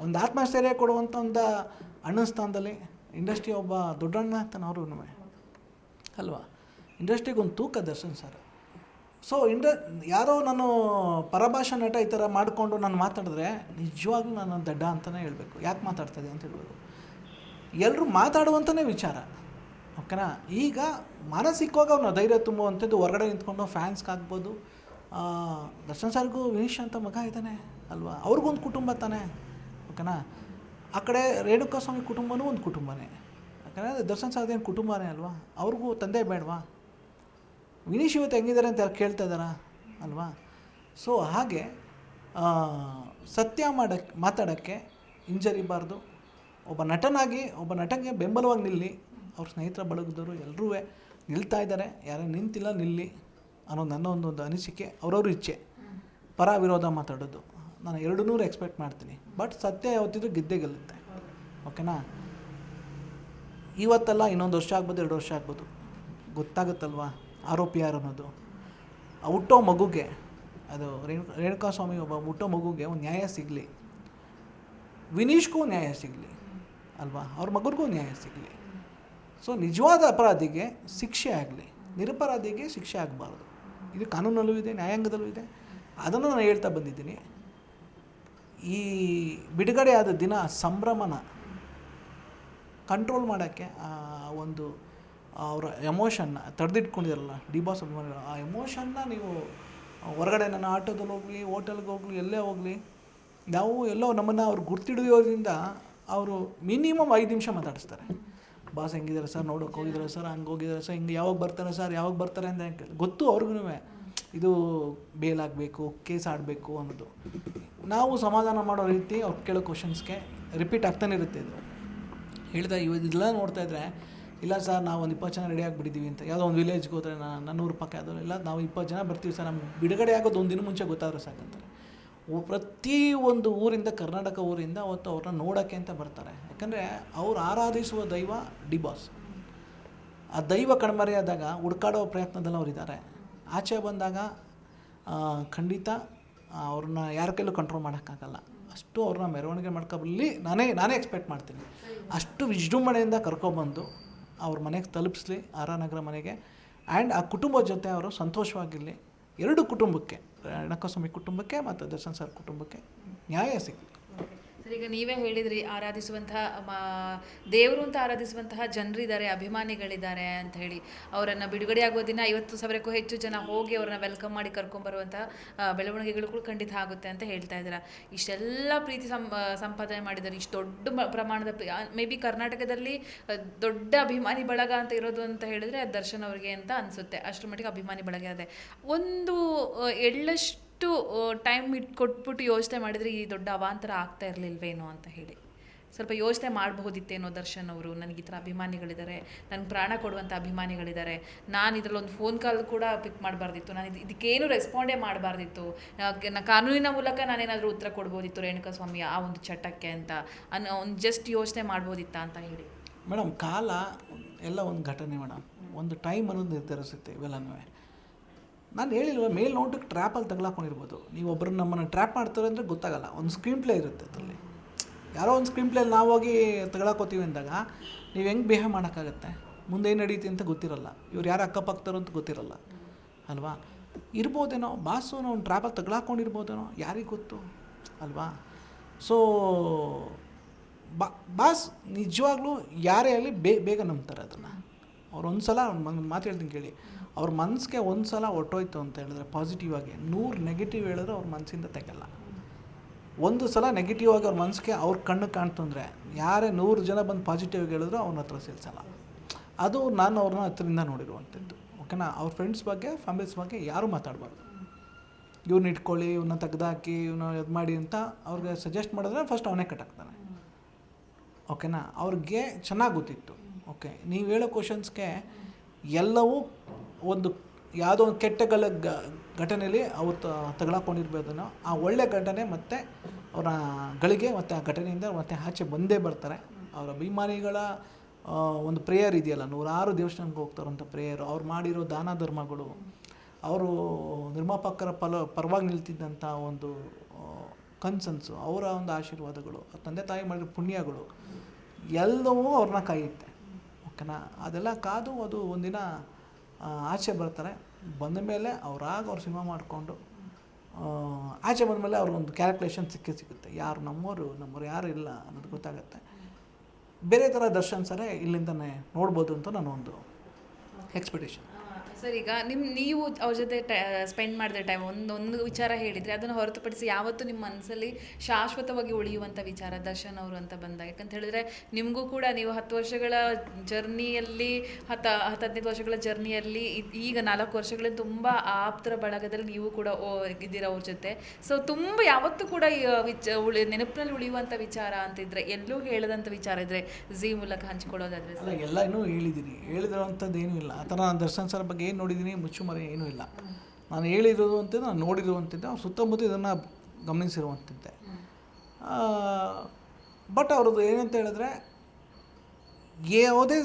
ಒಂದು ಆತ್ಮಸ್ಥೈರ್ಯ ಕೊಡುವಂಥ ಒಂದು ಅಣ್ಣನ ಸ್ಥಾನದಲ್ಲಿ ಇಂಡಸ್ಟ್ರಿ ಒಬ್ಬ ದೊಡ್ಡಣ್ಣ ಆಗ್ತಾನೆ ಅವ್ರೂ ಅಲ್ವಾ? ಇಂಡಸ್ಟ್ರಿಗೆ ಒಂದು ತೂಕ ದರ್ಶನ್ ಸರ್. ಸೊ ಯಾರೋ ನಾನು ಪರಭಾಷಾ ನಟ ಈ ಥರ ಮಾಡಿಕೊಂಡು ನಾನು ಮಾತಾಡಿದ್ರೆ ನಿಜವಾಗ್ಲೂ ನಾನು ದಡ್ಡ ಅಂತಲೇ ಹೇಳಬೇಕು. ಯಾಕೆ ಮಾತಾಡ್ತಾಯಿದ್ದೆ ಅಂತ ಹೇಳ್ಬೇಕು. ಎಲ್ಲರೂ ಮಾತಾಡುವಂಥನೇ ವಿಚಾರ, ಓಕೆನಾ? ಈಗ ಮಾನಸಿಕವಾಗಿ ಅವ್ರನ್ನ ಧೈರ್ಯ ತುಂಬುವಂಥದ್ದು ಹೊರಗಡೆ ನಿಂತ್ಕೊಂಡು ಫ್ಯಾನ್ಸ್ಗಾಗ್ಬೋದು. ದರ್ಶನ್ ಸರ್ಗೂ ವಿನೀಶ್ ಅಂತ ಮಗ ಇದ್ದಾನೆ ಅಲ್ವಾ? ಅವ್ರಿಗೊಂದು ಕುಟುಂಬ ತಾನೆ, ಓಕೆನಾ? ಆ ಕಡೆ ರೇಣುಕಾಸ್ವಾಮಿ ಕುಟುಂಬನೂ ಒಂದು ಕುಟುಂಬನೇ, ಯಾಕಂದರೆ ದರ್ಶನ್ ಸರ್ದೇನು ಕುಟುಂಬನೇ ಅಲ್ವಾ? ಅವ್ರಿಗೂ ತಂದೆ ಬೇಡವಾ? ವಿನೀಶ್ ಇವತ್ತು ಹೆಂಗಿದ್ದಾರೆ ಅಂತ ಯಾರು ಕೇಳ್ತಾ ಇದ್ದಾರಾ ಅಲ್ವಾ? ಸೊ ಹಾಗೆ ಸತ್ಯ ಮಾತಾಡೋಕ್ಕೆ ಹಿಂಜರಿಬಾರ್ದು. ಒಬ್ಬ ನಟನಾಗಿ ಒಬ್ಬ ನಟನಿಗೆ ಬೆಂಬಲವಾಗಿ ನಿಲ್ಲಿ. ಅವ್ರ ಸ್ನೇಹಿತರ ಬಳಗದವರು ಎಲ್ಲರೂ ನಿಲ್ತಾ ಇದ್ದಾರೆ, ಯಾರೇ ನಿಂತಿಲ್ಲ ನಿಲ್ಲಿ ಅನ್ನೋದು ನನ್ನ ಒಂದು ಅನಿಸಿಕೆ. ಅವ್ರವ್ರ ಇಚ್ಛೆ. ಪರ ವಿರೋಧ ಮಾತಾಡೋದು ನಾನು 200 ಎಕ್ಸ್ಪೆಕ್ಟ್ ಮಾಡ್ತೀನಿ. ಬಟ್ ಸತ್ಯ ಯಾವತ್ತಿದ್ರೂ ಗೆದ್ದೇ ಗೆಲ್ಲುತ್ತೆ, ಓಕೆನಾ? ಇವತ್ತಲ್ಲ, ಇನ್ನೊಂದು ವರ್ಷ ಆಗ್ಬೋದು, 2 ವರ್ಷ ಆಗ್ಬೋದು, ಗೊತ್ತಾಗುತ್ತಲ್ವಾ ಆರೋಪಿ ಯಾರು ಅನ್ನೋದು. ಹುಟ್ಟೋ ಮಗುಗೆ, ಅದು ರೇಣುಕಾಸ್ವಾಮಿ ಒಬ್ಬ ಹುಟ್ಟೋ ಮಗುಗೆ ಒಂದು ನ್ಯಾಯ ಸಿಗಲಿ, ವಿನೀಶ್ಗೂ ನ್ಯಾಯ ಸಿಗಲಿ ಅಲ್ವಾ? ಅವ್ರ ಮಗುರಿಗೂ ನ್ಯಾಯ ಸಿಗಲಿ. ಸೊ ನಿಜವಾದ ಅಪರಾಧಿಗೆ ಶಿಕ್ಷೆ ಆಗಲಿ, ನಿರಪರಾಧಿಗೆ ಶಿಕ್ಷೆ ಆಗಬಾರ್ದು. ಇದು ಕಾನೂನಲ್ಲೂ ಇದೆ, ನ್ಯಾಯಾಂಗದಲ್ಲೂ ಇದೆ. ಅದನ್ನು ನಾನು ಹೇಳ್ತಾ ಬಂದಿದ್ದೀನಿ. ಈ ಬಿಡುಗಡೆ ಆದ ದಿನ ಸಂಭ್ರಮನ ಕಂಟ್ರೋಲ್ ಮಾಡೋಕ್ಕೆ ಒಂದು ಅವರ ಎಮೋಷನ್ನ ತಡೆದಿಟ್ಕೊಂಡಿರಲ್ಲ ಡಿ ಬಾಸ್ ಅಭಿಮಾನಿಗಳು. ಆ ಎಮೋಷನ್ನ ನೀವು ಹೊರಗಡೆ ನನ್ನ ಆಟೋದಲ್ಲಿ ಹೋಗಲಿ, ಹೋಟೆಲ್ಗೆ ಹೋಗಲಿ, ಎಲ್ಲೇ ಹೋಗಲಿ, ನಾವು ಎಲ್ಲೋ ನಮ್ಮನ್ನು ಅವ್ರು ಗುರ್ತಿಡಿಯೋದ್ರಿಂದ ಅವರು ಮಿನಿಮಮ್ 5 ನಿಮಿಷ ಮಾತಾಡಿಸ್ತಾರೆ. ಬಾಸ್ ಹೆಂಗಿದ್ದಾರೆ ಸರ್, ನೋಡೋಕೆ ಹೋಗಿದ್ದಾರೆ ಸರ್, ಹಂಗೆ ಹೋಗಿದ್ದಾರೆ ಸರ್, ಹಿಂಗೆ ಯಾವಾಗ ಬರ್ತಾರೆ ಸರ್, ಯಾವಾಗ ಬರ್ತಾರೆ ಅಂತ ಕೇಳಿ ಗೊತ್ತು ಅವ್ರಿಗೂ. ಇದು ಬೇಲಾಗಬೇಕು, ಕೇಸ್ ಆಡಬೇಕು ಅನ್ನೋದು. ನಾವು ಸಮಾಧಾನ ಮಾಡೋ ರೀತಿ ಅವ್ರು ಕೇಳೋ ಕ್ವಶನ್ಸ್ಗೆ ರಿಪೀಟ್ ಆಗ್ತಾನೆ ಇರುತ್ತೆ. ಇದು ಹೇಳ್ತಾ ಇದೆಲ್ಲ ನೋಡ್ತಾ ಇದ್ರೆ, ಇಲ್ಲ ಸರ್ ನಾವು ಒಂದು 20 ಜನ ರೆಡಿ ಆಗಿಬಿಟ್ಟಿದ್ದೀವಿ ಅಂತ. ಯಾವುದೋ ಒಂದು ವಿಲೇಜ್ಗೆ ಹೋದರೆ ನಾನು ರೂಪಾಯಿ ಯಾವುದೋ ಇಲ್ಲ, ನಾವು 20 ಜನ ಬರ್ತೀವಿ ಸರ್, ನಮ್ಗೆ ಬಿಡುಗಡೆ ಆಗೋದು 1 ದಿನ ಮುಂಚೆ ಗೊತ್ತಾದ್ರೆ ಸಾಕಂತಾರೆ. ಪ್ರತಿ ಒಂದು ಊರಿಂದ, ಕರ್ನಾಟಕ ಊರಿಂದ ಅವತ್ತು ಅವ್ರನ್ನ ನೋಡೋಕ್ಕೆ ಅಂತ ಬರ್ತಾರೆ. ಯಾಕಂದರೆ ಅವ್ರು ಆರಾಧಿಸುವ ದೈವ ಡಿ ಬಾಸ್. ಆ ದೈವ ಕಣ್ಮರೆಯಾದಾಗ ಹುಡ್ಕಾಡೋ ಪ್ರಯತ್ನದಲ್ಲಿ ಅವರಿದ್ದಾರೆ. ಆಚೆ ಬಂದಾಗ ಖಂಡಿತ ಅವ್ರನ್ನ ಯಾರ ಕೈಲೂ ಕಂಟ್ರೋಲ್ ಮಾಡೋಕ್ಕಾಗಲ್ಲ. ಅಷ್ಟು ಅವ್ರನ್ನ ಮೆರವಣಿಗೆ ಮಾಡ್ಕೊಬಲ್ಲಿ ನಾನೇ ಎಕ್ಸ್ಪೆಕ್ಟ್ ಮಾಡ್ತೀನಿ. ಅಷ್ಟು ವಿಜೃಂಭಣೆಯಿಂದ ಕರ್ಕೊಬಂದು ಅವ್ರ ಮನೆಗೆ ತಲುಪಿಸ್ಲಿ, ಆರ್ ಆರ್ ನಗರ ಮನೆಗೆ. ಆ್ಯಂಡ್ ಆ ಕುಟುಂಬದ ಜೊತೆ ಅವರು ಸಂತೋಷವಾಗಿರಲಿ. 2 ಕುಟುಂಬಕ್ಕೆ, ರೇಣುಕಾಸ್ವಾಮಿ ಕುಟುಂಬಕ್ಕೆ ಮತ್ತು ದರ್ಶನ್ ಸರ್ ಕುಟುಂಬಕ್ಕೆ ನ್ಯಾಯ ಸಿಗಲಿ. ಸರ್, ಈಗ ನೀವೇ ಹೇಳಿದ್ರಿ ಆರಾಧಿಸುವಂತಹ ದೇವರು ಅಂತ ಆರಾಧಿಸುವಂತಹ ಜನರಿದ್ದಾರೆ, ಅಭಿಮಾನಿಗಳಿದ್ದಾರೆ ಅಂತ ಹೇಳಿ. ಅವರನ್ನು ಬಿಡುಗಡೆ ಆಗುವ ದಿನ 50,000ಕ್ಕೂ ಹೆಚ್ಚು ಜನ ಹೋಗಿ ಅವ್ರನ್ನ ವೆಲ್ಕಮ್ ಮಾಡಿ ಕರ್ಕೊಂಬರುವಂತಹ ಬೆಳವಣಿಗೆಗಳು ಕೂಡ ಖಂಡಿತ ಆಗುತ್ತೆ ಅಂತ ಹೇಳ್ತಾ ಇದ್ದೀರಾ. ಇಷ್ಟೆಲ್ಲ ಪ್ರೀತಿ ಸಂಪಾದನೆ ಮಾಡಿದ್ದಾರೆ, ಇಷ್ಟು ದೊಡ್ಡ ಪ್ರಮಾಣದ ಮೇ ಬಿ ಕರ್ನಾಟಕದಲ್ಲಿ ದೊಡ್ಡ ಅಭಿಮಾನಿ ಬಳಗ ಅಂತ ಇರೋದು ಅಂತ ಹೇಳಿದ್ರೆ ಅದು ದರ್ಶನ್ ಅವ್ರಿಗೆ ಅಂತ ಅನಿಸುತ್ತೆ. ಅಷ್ಟರ ಮಟ್ಟಿಗೆ ಅಭಿಮಾನಿ ಬಳಗ ಇದೆ. ಒಂದು ಎಳ್ಳಷ್ಟು ಟೈಮ್ ಕೊಟ್ಬಿಟ್ಟು ಯೋಚನೆ ಮಾಡಿದರೆ ಈ ದೊಡ್ಡ ಅವಾಂತರ ಆಗ್ತಾ ಇರಲಿಲ್ವೇನೋ ಅಂತ ಹೇಳಿ ಸ್ವಲ್ಪ ಯೋಚನೆ ಮಾಡಬಹುದಿತ್ತೇನೋ ದರ್ಶನ್ ಅವರು. ನನಗೆ ಈ ಥರ ಅಭಿಮಾನಿಗಳಿದ್ದಾರೆ, ನನಗೆ ಪ್ರಾಣ ಕೊಡುವಂಥ ಅಭಿಮಾನಿಗಳಿದ್ದಾರೆ, ನಾನು ಇದರಲ್ಲಿ ಒಂದು ಫೋನ್ ಕಾಲ್ ಕೂಡ ಪಿಕ್ ಮಾಡಬಾರ್ದಿತ್ತು, ನಾನು ಇದಕ್ಕೇನು ರೆಸ್ಪಾಂಡೇ ಮಾಡಬಾರ್ದಿತ್ತು, ಕಾನೂನಿನ ಮೂಲಕ ನಾನೇನಾದರೂ ಉತ್ತರ ಕೊಡ್ಬೋದಿತ್ತು ರೇಣುಕಾಸ್ವಾಮಿ ಆ ಒಂದು ಚಟಕ್ಕೆ ಅಂತ ಒಂದು ಜಸ್ಟ್ ಯೋಚನೆ ಮಾಡ್ಬೋದಿತ್ತಾ ಅಂತ ಹೇಳಿ. ಮೇಡಮ್, ಕಾಲ ಎಲ್ಲ ಒಂದು ಘಟನೆ ಮೇಡಮ್, ಒಂದು ಟೈಮ್ ಅನ್ನೋದು ನಿರ್ಧರಿಸುತ್ತೆ ಇವೆಲ್ಲನೂ. ನಾನು ಹೇಳಿಲ್ವ, ಮೇಲ್ ನೋಟಕ್ಕೆ ಟ್ರ್ಯಾಪಲ್ಲಿ ತಗೊಳಕೊಂಡಿರ್ಬೋದು. ನೀವು ಒಬ್ಬರನ್ನ ನಮ್ಮನ್ನು ಟ್ರ್ಯಾಪ್ ಮಾಡ್ತಾರೆ ಅಂದರೆ ಗೊತ್ತಾಗಲ್ಲ. ಒಂದು ಸ್ಕ್ರೀನ್ ಪ್ಲೇ ಇರುತ್ತೆ ಅದರಲ್ಲಿ. ಯಾರೋ ಒಂದು ಸ್ಕ್ರೀನ್ ಪ್ಲೇಲಿ ನಾವು ಹೋಗಿ ತಗೊಳಕೋತೀವಿ ಅಂದಾಗ ನೀವು ಹೆಂಗೆ ಬಿಹೇವ್ ಮಾಡೋಕ್ಕಾಗತ್ತೆ? ಮುಂದೆ ಏನು ನಡೀತಿ ಅಂತ ಗೊತ್ತಿರಲ್ಲ, ಇವ್ರು ಯಾರು ಅಕ್ಕಪಕ್ಕತಾರೋ ಅಂತ ಗೊತ್ತಿರಲ್ಲ ಅಲ್ವಾ? ಇರ್ಬೋದೇನೋ ಬಾಸು ಒಂದು ಟ್ರ್ಯಾಪಲ್ಲಿ ತಗೊಳಕೊಂಡಿರ್ಬೋದೇನೋ, ಯಾರಿಗೆ ಗೊತ್ತು ಅಲ್ವಾ? ಸೊ ಬಾಸ್ ನಿಜವಾಗ್ಲೂ ಯಾರೇ ಆಗಲಿ ಬೇಗ ನಂಬ್ತಾರೆ ಅದನ್ನು. ಅವ್ರು ಒಂದು ಸಲ ಮಾತು ಹೇಳ್ತೀನಿ ಕೇಳಿ, ಅವ್ರ ಮನಸ್ಸಿಗೆ ಒಂದು ಸಲ ಹೊಟ್ಟೋಯ್ತು ಅಂತ ಹೇಳಿದ್ರೆ ಪಾಸಿಟಿವ್ ಆಗಿ 100 ನೆಗೆಟಿವ್ ಹೇಳಿದ್ರೆ ಅವ್ರ ಮನಸ್ಸಿಂದ ತೆಗಲ್ಲ. ಒಂದು ಸಲ ನೆಗೆಟಿವ್ ಆಗಿ ಅವ್ರ ಮನಸ್ಸಿಗೆ ಅವ್ರ ಕಣ್ಣು ಕಾಣ್ತು ಅಂದರೆ ಯಾರೇ 100 ಜನ ಬಂದು ಪಾಸಿಟಿವ್ ಆಗಿ ಹೇಳಿದ್ರು ಅವ್ನ ಹತ್ರ ಸೇರಿಸಲ್ಲ. ಅದು ನಾನು ಅವ್ರನ್ನ ಹತ್ರದಿಂದ ನೋಡಿರುವಂಥದ್ದು. ಓಕೆನಾ? ಅವ್ರ ಫ್ರೆಂಡ್ಸ್ ಬಗ್ಗೆ, ಫ್ಯಾಮಿಲೀಸ್ ಬಗ್ಗೆ ಯಾರೂ ಮಾತಾಡಬಾರ್ದು. ಇವ್ರನ್ನ ಇಟ್ಕೊಳ್ಳಿ, ಇವ್ರನ್ನ ತೆಗ್ದಾಕಿ, ಇವ್ನ ಇದು ಮಾಡಿ ಅಂತ ಅವ್ರಿಗೆ ಸಜೆಸ್ಟ್ ಮಾಡಿದ್ರೆ ಫಸ್ಟ್ ಅವನೇ ಕಟ್ಟಾಕ್ತಾನೆ. ಓಕೆನಾ? ಅವ್ರಿಗೆ ಚೆನ್ನಾಗಿ ಗೊತ್ತಿತ್ತು. ಓಕೆ, ನೀವು ಹೇಳೋ ಕ್ವಶನ್ಸ್ಗೆ ಎಲ್ಲವೂ ಒಂದು ಯಾವುದೋ ಒಂದು ಕೆಟ್ಟ ಘಟನೆಯಲ್ಲಿ ಅವ್ರು ತಗೊಳಕೊಂಡಿರ್ಬೋದನೋ ಆ ಒಳ್ಳೆ ಘಟನೆ ಮತ್ತು ಅವರ ಗಳಿಗೆ ಮತ್ತು ಆ ಘಟನೆಯಿಂದ ಮತ್ತೆ ಆಚೆ ಬಂದೇ ಬರ್ತಾರೆ. ಅವರ ಅಭಿಮಾನಿಗಳ ಒಂದು ಪ್ರೇಯರ್ ಇದೆಯಲ್ಲ, 106 ದೇವಸ್ಥಾನಕ್ಕೆ ಹೋಗ್ತಾರಂಥ ಪ್ರೇಯರು, ಅವ್ರು ಮಾಡಿರೋ ದಾನ ಧರ್ಮಗಳು, ಅವರು ನಿರ್ಮಾಪಕರ ಪರವಾಗಿ ನಿಲ್ತಿದ್ದಂಥ ಒಂದು ಕನ್ಸನ್ಸು, ಅವರ ಒಂದು ಆಶೀರ್ವಾದಗಳು, ತಂದೆ ತಾಯಿ ಮಾಡಿರೋ ಪುಣ್ಯಗಳು ಎಲ್ಲವೂ ಅವ್ರನ್ನ ಕಾಯುತ್ತೆ. ಓಕೆನಾ? ಅದೆಲ್ಲ ಕಾದು ಅದು ಒಂದಿನ ಆಚೆ ಬರ್ತಾರೆ. ಬಂದ ಮೇಲೆ ಅವ್ರು ಸಿನಿಮಾ ಮಾಡಿಕೊಂಡು ಆಚೆ ಬಂದಮೇಲೆ ಅವ್ರಿಗೊಂದು ಕ್ಯಾಲ್ಕುಲೇಷನ್ ಸಿಗುತ್ತೆ, ಯಾರು ನಮ್ಮವರು ಯಾರು ಇಲ್ಲ ಅನ್ನೋದು ಗೊತ್ತಾಗುತ್ತೆ. ಬೇರೆ ಥರ ದರ್ಶನ್ ಸರೇ ಇಲ್ಲಿಂದನೇ ನೋಡ್ಬೋದು ಅಂತ ನಾನು ಒಂದು ಎಕ್ಸ್ಪೆಕ್ಟೇಷನ್. ಸರ್, ಈಗ ನೀವು ಅವ್ರ ಜೊತೆ ಸ್ಪೆಂಡ್ ಮಾಡಿದ ಟೈಮ್ ಒಂದು ವಿಚಾರ ಹೇಳಿದರೆ ಅದನ್ನು ಹೊರತುಪಡಿಸಿ ಯಾವತ್ತೂ ನಿಮ್ಮ ಮನಸ್ಸಲ್ಲಿ ಶಾಶ್ವತವಾಗಿ ಉಳಿಯುವಂಥ ವಿಚಾರ ದರ್ಶನ್ ಅವರು ಅಂತ ಬಂದಾಗ, ಯಾಕಂತ ಹೇಳಿದ್ರೆ ನಿಮಗೂ ಕೂಡ ನೀವು 10 ವರ್ಷಗಳ ಜರ್ನಿಯಲ್ಲಿ 15 ವರ್ಷಗಳ ಜರ್ನಿಯಲ್ಲಿ ಈಗ 4 ವರ್ಷಗಳಿಂದ ತುಂಬ ಆಪ್ತರ ಬಳಗದಲ್ಲಿ ನೀವು ಕೂಡ ಇದ್ದೀರ ಅವ್ರ ಜೊತೆ. ಸೊ ತುಂಬ ಯಾವತ್ತೂ ಕೂಡ ನೆನಪಿನಲ್ಲಿ ಉಳಿಯುವಂಥ ವಿಚಾರ ಅಂತಿದ್ರೆ, ಎಲ್ಲೂ ಹೇಳದಂಥ ವಿಚಾರ ಇದ್ದರೆ ಝೀ ಮೂಲಕ ಹಂಚ್ಕೊಳ್ಳೋದಾದರೆ? ಅಲ್ಲ, ಎಲ್ಲ ಇನ್ನೂ ಹೇಳಿದಿರುವಂಥದ್ದು ಏನೂ ಇಲ್ಲ. ಆ ಥರ ನಾನು ದರ್ಶನ್ ಸರ್ ಬಗ್ಗೆ ಏನು ನೋಡಿದ್ದೀನಿ ಮುಚ್ಚುಮರೆ ಏನೂ ಇಲ್ಲ. ನಾನು ಹೇಳಿರೋದು ಅಂತಿದ್ದೆ, ನಾನು ನೋಡಿರುವಂಥದ್ದೆ, ಅವ್ರು ಸುತ್ತಮುತ್ತ ಇದನ್ನು ಗಮನಿಸಿರುವಂಥದ್ದೆ. ಬಟ್ ಅವ್ರದ್ದು ಏನಂತ ಹೇಳಿದ್ರೆ, ಯಾವುದೇ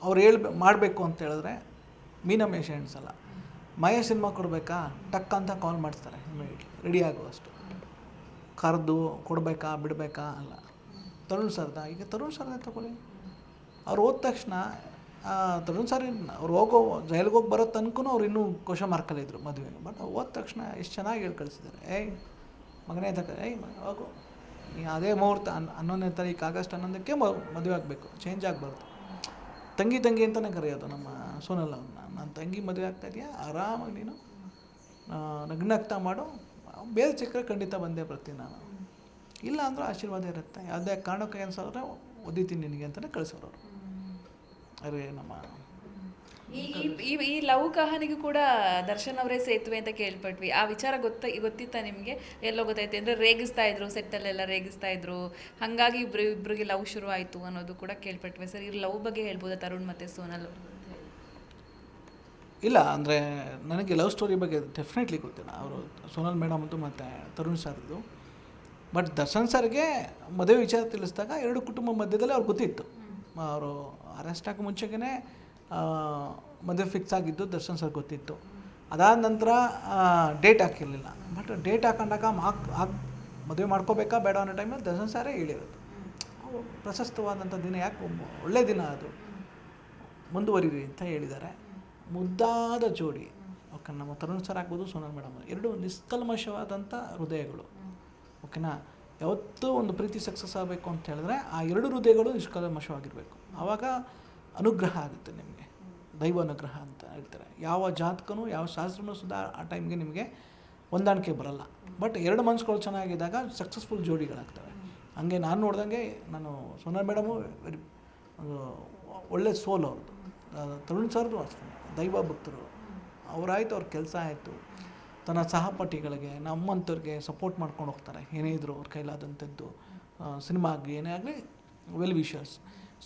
ಅವ್ರು ಮಾಡಬೇಕು ಅಂತ ಹೇಳಿದ್ರೆ ಮೀನಮೇಷ ಎಣಿಸಲ್ಲ. ಮಹೇಶ್ ಸಿನಿಮಾ ಕೊಡಬೇಕಾ, ಟಕ್ ಅಂತ ಕಾಲ್ ಮಾಡಿಸ್ತಾರೆ, ರೆಡಿ ಆಗುವಷ್ಟು ಕರೆದು ಕೊಡಬೇಕಾ ಬಿಡಬೇಕಾ ಅಲ್ಲ. ತರುಣ್ ಸರ್ದ, ಈಗ ತರುಣ್ ಸರ್ದ ತಗೊಳ್ಳಿ, ಅವ್ರು ಹೋದ ತಕ್ಷಣ ತರುಣ್ ಸರ್ ಅವ್ರು ಜೈಲಿಗೆ ಹೋಗಿ ಬರೋ ತನಕ ಅವ್ರು ಇನ್ನೂ ಕ್ವಶನ್ ಮಾರ್ಕಲ್ಲಿದ್ದರು ಮದುವೆಗೆ. ಬಟ್ ಹೋದ ತಕ್ಷಣ ಎಷ್ಟು ಚೆನ್ನಾಗಿ ಹೇಳಿ ಕಳಿಸಿದ್ದಾರೆ, ಮಗನೇ ಹೋಗು, ನೀ ಅದೇ ಮುಹೂರ್ತ 11ನೇ ತಾರೀಕು ಆಗಸ್ಟ್ 11ಕ್ಕೆ ಮದುವೆ ಆಗಬೇಕು, ಚೇಂಜ್ ಆಗಬಾರ್ದು. ತಂಗಿ ಅಂತಲೇ ಕರೆಯೋದು ನಮ್ಮ ಸೋನಲ್ ಅವ್ರನ್ನ. ನನ್ನ ತಂಗಿ ಮದುವೆ ಆಗ್ತಾಯಿದೆಯಾ, ಆರಾಮಾಗಿ ನೀನು ನಗ್ನಾಗ್ತಾ ಮಾಡು, ಬೇರೆ ಸಿಕ್ಕರೆ ಖಂಡಿತ ಬಂದೇ ಬರ್ತೀನಿ ನಾನು, ಇಲ್ಲ ಅಂದರೂ ಆಶೀರ್ವಾದ ಇರುತ್ತೆ, ಯಾವುದೇ ಕಾರಣಕ್ಕೆ ಅನ್ಸೋದ್ರೆ ಒದಿತೀನಿ ನಿನಗೆ ಅಂತಲೇ ಕಳಿಸೋರು. ಅರೆ ನಮ್ಮ ಈ ಲವ್ ಕಹಾನಿಗೂ ಕೂಡ ದರ್ಶನ್ ಅವರೇ ಸೇತುವೆ ಅಂತ ಕೇಳ್ಪಟ್ವಿ. ಆ ವಿಚಾರ ಗೊತ್ತಿತ್ತಾ ನಿಮಗೆ? ಎಲ್ಲೋ ಗೊತ್ತಾಯ್ತು ಅಂದರೆ ರೇಗಿಸ್ತಾ ಇದ್ರು, ಸೆಟ್ಟಲ್ಲೆಲ್ಲ ರೇಗಿಸ್ತಾ ಇದ್ರು, ಹಾಗಾಗಿ ಇಬ್ಬರಿಗೆ ಲವ್ ಶುರು ಆಯಿತು ಅನ್ನೋದು ಕೂಡ ಕೇಳ್ಪಟ್ವಿ. ಸರ್, ಈ ಲವ್ ಬಗ್ಗೆ ಹೇಳ್ಬೋದಾ ತರುಣ್ ಮತ್ತು ಸೋನಲ್ ಅವರು? ಇಲ್ಲ, ಅಂದರೆ ನನಗೆ ಲವ್ ಸ್ಟೋರಿ ಬಗ್ಗೆ ಡೆಫಿನೆಟ್ಲಿ ಗೊತ್ತಿಲ್ಲ, ಅವರು ಸೋನಲ್ ಮೇಡಮ್ ಅಂತೂ ಮತ್ತು ತರುಣ್ ಸರ್ದು. ಬಟ್ ದರ್ಶನ್ ಸರ್ಗೆ ಮದುವೆ ವಿಚಾರ ತಿಳಿಸಿದಾಗ 2 ಕುಟುಂಬ ಮಧ್ಯದಲ್ಲಿ ಅವ್ರಿಗೆ ಗೊತ್ತಿತ್ತು. ಅವರು ಅರೆಸ್ಟ್ ಆಗೋ ಮುಂಚೆಗೇ ಮದುವೆ ಫಿಕ್ಸ್ ಆಗಿದ್ದು ದರ್ಶನ್ ಸರ್ ಗೊತ್ತಿತ್ತು. ಅದಾದ ನಂತರ ಡೇಟ್ ಹಾಕಿರಲಿಲ್ಲ. ಬಟ್ ಡೇಟ್ ಹಾಕೊಂಡಾಗ ಮದುವೆ ಮಾಡ್ಕೋಬೇಕಾ ಬೇಡ ಅನ್ನೋ ಟೈಮಲ್ಲಿ ದರ್ಶನ್ ಸರೇ ಹೇಳಿರೋದು, ಪ್ರಶಸ್ತವಾದಂಥ ದಿನ, ಯಾಕೆ ಒಳ್ಳೆಯ ದಿನ ಅದು, ಮುಂದುವರಿರಿ ಅಂತ ಹೇಳಿದ್ದಾರೆ. ಮುದ್ದಾದ ಜೋಡಿ. ಓಕೆ, ನಮ್ಮ ತರುಣ್ ಸರ್ ಆಗ್ಬೋದು, ಸೋನಲ್ ಮೇಡಮ್, 2 ನಿಷ್ಕಲ್ಮಶವಾದಂಥ ಹೃದಯಗಳು. ಓಕೆನಾ? ಯಾವತ್ತೂ ಒಂದು ಪ್ರೀತಿ ಸಕ್ಸಸ್ ಆಗಬೇಕು ಅಂತ ಹೇಳಿದ್ರೆ ಆ ಎರಡು ಹೃದಯಗಳು ನಿಷ್ಕಲ್ಮಶವಾಗಿರಬೇಕು. ಆವಾಗ ಅನುಗ್ರಹ ಆಗುತ್ತೆ ನಿಮಗೆ, ದೈವ ಅನುಗ್ರಹ ಅಂತ ಹೇಳ್ತಾರೆ. ಯಾವ ಜಾತಕನೂ ಯಾವ ಶಾಸ್ತ್ರನೂ ಸುಧಾ ಆ ಟೈಮ್ಗೆ ನಿಮಗೆ ಹೊಂದಾಣಿಕೆ ಬರಲ್ಲ. ಬಟ್ ಎರಡು ಮನಸ್ಸುಗಳು ಚೆನ್ನಾಗಿದ್ದಾಗ ಸಕ್ಸಸ್ಫುಲ್ ಜೋಡಿಗಳಾಗ್ತವೆ. ಹಂಗೆ ನಾನು ನೋಡ್ದಂಗೆ ನಾನು ಸೋನಲ್ ಮೇಡಮು ವೆರಿ ಒಳ್ಳೆ ಸೋಲ್ ಅವ್ರದ್ದು. ತರುಣ್ ಸರ್ದು ಅಷ್ಟೇ ದೈವ ಭಕ್ತರು. ಅವರಾಯಿತು, ಅವ್ರ ಕೆಲಸ ಆಯಿತು, ತನ್ನ ಸಹಪಾಠಿಗಳಿಗೆ ನಮ್ಮಂಥವ್ರಿಗೆ ಸಪೋರ್ಟ್ ಮಾಡ್ಕೊಂಡು ಹೋಗ್ತಾರೆ. ಏನೇ ಇದ್ದರೂ ಅವ್ರ ಕೈಲಾದಂಥದ್ದು, ಸಿನಿಮಾ ಆಗಲಿ ಏನೇ ಆಗಲಿ ವೆಲ್ ವಿಷರ್ಸ್.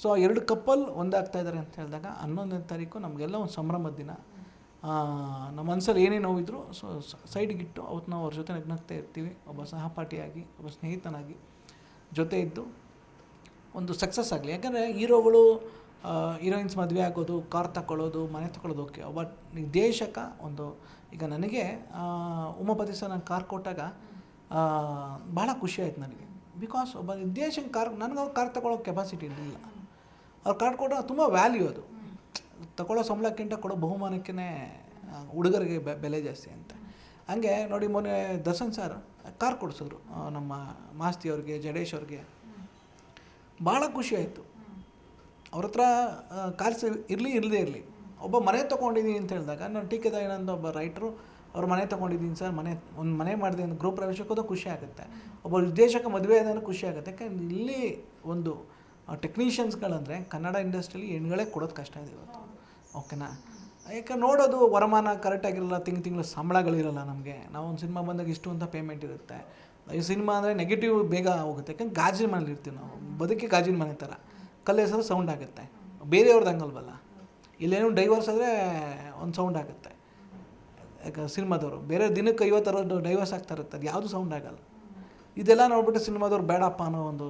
ಸೊ ಆ ಎರಡು ಕಪ್ಪಲ್ ಒಂದಾಗ್ತಾ ಇದ್ದಾರೆ ಅಂತ ಹೇಳಿದಾಗ 11ನೇ ತಾರೀಕು ನಮಗೆಲ್ಲ ಒಂದು ಸಂಭ್ರಮದ ದಿನ. ನಮ್ಮ ಮನಸ್ಸಲ್ಲಿ ಏನೇ ನೋವಿದ್ರು ಸೈಡ್ಗಿಟ್ಟು ಅವತ್ತು ನಾವು ಅವ್ರ ಜೊತೆ ನಗ್ನಗ್ತಾ ಇರ್ತೀವಿ. ಒಬ್ಬ ಸಹಪಾಠಿಯಾಗಿ, ಒಬ್ಬ ಸ್ನೇಹಿತನಾಗಿ ಜೊತೆ ಇದ್ದು ಒಂದು ಸಕ್ಸಸ್ ಆಗಲಿ. ಯಾಕಂದರೆ ಹೀರೋಗಳು ಹೀರೋಯಿನ್ಸ್ ಮದುವೆ ಆಗೋದು, ಕಾರ್ ತಗೊಳ್ಳೋದು, ಮನೆ ತಗೊಳ್ಳೋದು ಓಕೆ. ಒಬ್ಬ ನಿರ್ದೇಶಕ ಒಂದು ಈಗ ನನಗೆ ಉಮಾಪತಿ ಸರ್ ನಾನು ಕಾರ್ ಕೊಟ್ಟಾಗ ಭಾಳ ಖುಷಿ ಆಯ್ತು ನನಗೆ. ಬಿಕಾಸ್ ಒಬ್ಬ ನಿರ್ದೇಶಕ ನನಗೆ ಅವ್ರು ಕಾರ್ ತಗೊಳ್ಳೋ ಕೆಪಾಸಿಟಿ ಇರಲಿಲ್ಲ. ಅವ್ರು ಕಾರ್ ಕೊಟ್ಟಾಗ ತುಂಬ ವ್ಯಾಲ್ಯೂ ಅದು. ತಗೊಳ್ಳೋ ಸಂಬಳಕ್ಕಿಂತ ಕೊಡೋ ಬಹುಮಾನಕ್ಕೇ ಹುಡುಗರಿಗೆ ಬೆಲೆ ಜಾಸ್ತಿ ಅಂತ. ಹಂಗೆ ನೋಡಿ ಮೊನ್ನೆ ದರ್ಶನ್ ಸರ್ ಕಾರ್ ಕೊಡಿಸಿದ್ರು ನಮ್ಮ ಮಾಸ್ತಿ ಅವ್ರಿಗೆ, ಜಡೇಶ್ ಅವ್ರಿಗೆ. ಭಾಳ ಖುಷಿ ಆಯಿತು. ಅವ್ರ ಹತ್ರ ಕಾರ್ಸ್ ಇರದೇ ಇರಲಿ, ಒಬ್ಬ ಮನೆ ತೊಗೊಂಡಿದ್ದೀನಿ ಅಂತ ಹೇಳಿದಾಗ ನಾನು ಟೀಕೆದ ಏನಂತ ಒಬ್ಬ ರೈಟ್ರು ಅವ್ರ ಮನೆ ತೊಗೊಂಡಿದ್ದೀನಿ ಸರ್, ಒಂದು ಮನೆ ಮಾಡಿದೆ ಅಂತ ಗೃಹ ಪ್ರವೇಶಕ್ಕೋದು ಖುಷಿ ಆಗುತ್ತೆ. ಒಬ್ಬ ನಿರ್ದೇಶಕ ಮದುವೆ ಆದಾಗ ಖುಷಿ ಆಗುತ್ತೆ. ಯಾಕಂದ್ರೆ ಇಲ್ಲಿ ಒಂದು ಟೆಕ್ನಿಷಿಯನ್ಸ್ಗಳಂದರೆ ಕನ್ನಡ ಇಂಡಸ್ಟ್ರಿಯಲ್ಲಿ ಹೆಣ್ಗಳೇ ಕೊಡೋದು ಕಷ್ಟ ಇದೆ ಇವತ್ತು, ಓಕೆನಾ. ಯಾಕೆ ನೋಡೋದು ವರಮಾನ ಕರೆಕ್ಟಾಗಿರಲ್ಲ, ತಿಂಗಳು ಸಂಬಳಗಳಿರಲ್ಲ ನಮಗೆ. ನಾವು ಒಂದು ಸಿನಿಮಾ ಬಂದಾಗ ಇಷ್ಟು ಅಂತ ಪೇಮೆಂಟ್ ಇರುತ್ತೆ. ಈ ಸಿನಿಮಾ ಅಂದರೆ ನೆಗೆಟಿವ್ ಬೇಗ ಹೋಗುತ್ತೆ. ಯಾಕಂದ್ರೆ ಗಾಜಿನ ಮನೇಲಿ ಇರ್ತೀವಿ ನಾವು, ಬದುಕಿ ಗಾಜಿನ ಮನೆ ಥರ. ಕಲ್ಲು ಹೆಸರು ಸೌಂಡ್ ಆಗುತ್ತೆ, ಬೇರೆಯವ್ರದ್ದು ಹಂಗಲ್ವಲ್ಲ. ಇಲ್ಲೇನು ಡೈವರ್ಸ್ ಆದರೆ ಒಂದು ಸೌಂಡ್ ಆಗುತ್ತೆ. ಯಾಕೆ ಸಿನಿಮಾದವರು ಬೇರೆ ದಿನಕ್ಕೆ 50-60 ಡೈವರ್ಸ್ ಆಗ್ತಾ ಇರುತ್ತೆ, ಅದು ಯಾವುದು ಸೌಂಡ್ ಆಗೋಲ್ಲ. ಇದೆಲ್ಲ ನೋಡ್ಬಿಟ್ಟು ಸಿನಿಮಾದವ್ರು ಬೇಡಪ್ಪ ಅನ್ನೋ ಒಂದು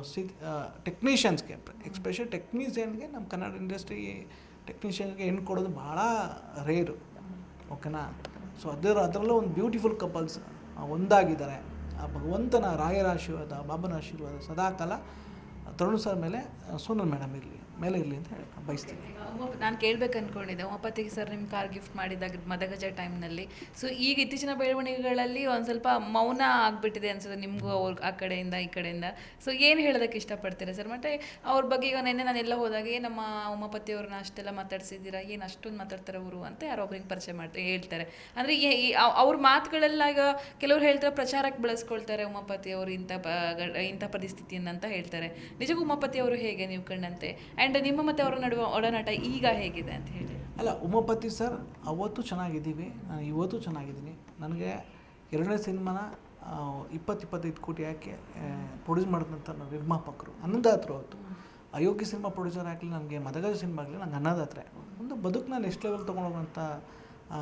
ಟೆಕ್ನಿಷಿಯನ್ಸ್ಗೆ, ಎಕ್ಸ್ಪೆಷಲಿ ಟೆಕ್ನಿಷಿಯನ್ಗೆ, ನಮ್ಮ ಕನ್ನಡ ಇಂಡಸ್ಟ್ರಿ ಟೆಕ್ನಿಷಿಯನ್ಗೆ ಹೆಣ್ಣು ಕೊಡೋದು ಭಾಳ ರೇರು, ಓಕೆನಾ. ಸೊ ಅದರಲ್ಲೂ ಒಂದು ಬ್ಯೂಟಿಫುಲ್ ಕಪಲ್ಸ್ ಒಂದಾಗಿದ್ದಾರೆ. ಆ ಭಗವಂತನ ರಾಯರ ಆಶೀರ್ವಾದ, ಬಾಬನ ಆಶೀರ್ವಾದ ಸದಾಕಾಲ ತರುಣ್ ಸರ್ ಮೇಲೆ, ಸೋನಲ್ ಮೇಡಮ್ ಮೇಲೆ ಇರಲಿ ಅಂತ ಹೇಳಿ ಬಯಸ್ತೀನಿ. ನಾನು ಕೇಳಬೇಕು ಅಂದ್ಕೊಂಡಿದ್ದೆ, ಉಮಾಪತಿ ಸರ್ ನಿಮ್ಮ ಕಾರ್ ಗಿಫ್ಟ್ ಮಾಡಿದಾಗ ಮದಗಜ ಟೈಮ್ನಲ್ಲಿ. ಸೊ ಈಗ ಇತ್ತೀಚಿನ ಬೆಳವಣಿಗೆಗಳಲ್ಲಿ ಒಂದು ಸ್ವಲ್ಪ ಮೌನ ಆಗಿಬಿಟ್ಟಿದೆ ಅನ್ಸುತ್ತೆ ನಿಮಗೂ, ಅವ್ರ ಆ ಕಡೆಯಿಂದ ಈ ಕಡೆಯಿಂದ. ಸೊ ಏನು ಹೇಳೋದಕ್ಕೆ ಇಷ್ಟಪಡ್ತೀರಾ ಸರ್? ಮತ್ತು ಅವ್ರ ಬಗ್ಗೆ ಈಗ ನೆನ್ನೆ ನಾನೆಲ್ಲ ಹೋದಾಗ ನಮ್ಮ ಉಮಾಪತಿ ಅವ್ರನ್ನ ಅಷ್ಟೆಲ್ಲ ಮಾತಾಡ್ಸಿದ್ದೀರಾ, ಏನು ಅಷ್ಟೊಂದು ಮಾತಾಡ್ತಾರೆ ಅವರು ಅಂತ ಯಾರೊಬ್ರಿಗೆ ಪರಿಚಯ ಹೇಳ್ತಾರೆ. ಅಂದರೆ ಅವ್ರ ಮಾತುಗಳೆಲ್ಲ ಈಗ ಕೆಲವ್ರು ಹೇಳ್ತಾರೆ ಪ್ರಚಾರಕ್ಕೆ ಬಳಸ್ಕೊಳ್ತಾರೆ ಉಮಾಪತಿ ಅವರು ಇಂಥ ಪರಿಸ್ಥಿತಿಯನ್ನು ಅಂತ ಹೇಳ್ತಾರೆ. ನಿಜಕ್ಕೂ ಉಮಾಪತಿ ಅವರು ಹೇಗೆ ನೀವು ಕಂಡಂತೆ, ಆ್ಯಂಡ್ ನಿಮ್ಮ ಮತ್ತು ಅವರ ನಡುವೆ ಒಡನಾಟ ಈಗ ಹೇಗಿದೆ ಅಂತ ಹೇಳಿ? ಅಲ್ಲ, ಉಮಾಪತಿ ಸರ್ ಅವತ್ತು ಚೆನ್ನಾಗಿದ್ದೀವಿ, ನಾನು ಇವತ್ತು ಚೆನ್ನಾಗಿದ್ದೀನಿ. ನನಗೆ ಎರಡನೇ ಸಿನಿಮಾನ 20-25 ಕೋಟಿ ಹಾಕಿ ಪ್ರೊಡ್ಯೂಸ್ ಮಾಡಿದಂಥ ನಿರ್ಮಾಪಕರು ಅನ್ನದಾತರು ಅವತ್ತು. ಅಯೋಗ್ಯ ಸಿನಿಮಾ ಪ್ರೊಡ್ಯೂಸರ್ ಆಗಲಿ, ನನಗೆ ಮದಗಜ ಸಿನಿಮಾ ಆಗಲಿ, ನಂಗೆ ಅನ್ನದಾತ್ರೆ. ಒಂದು ಬದುಕನ್ನ ನೆಕ್ಸ್ಟ್ ಲೆವೆಲ್ ತೊಗೊಂಡೋಗಂಥ,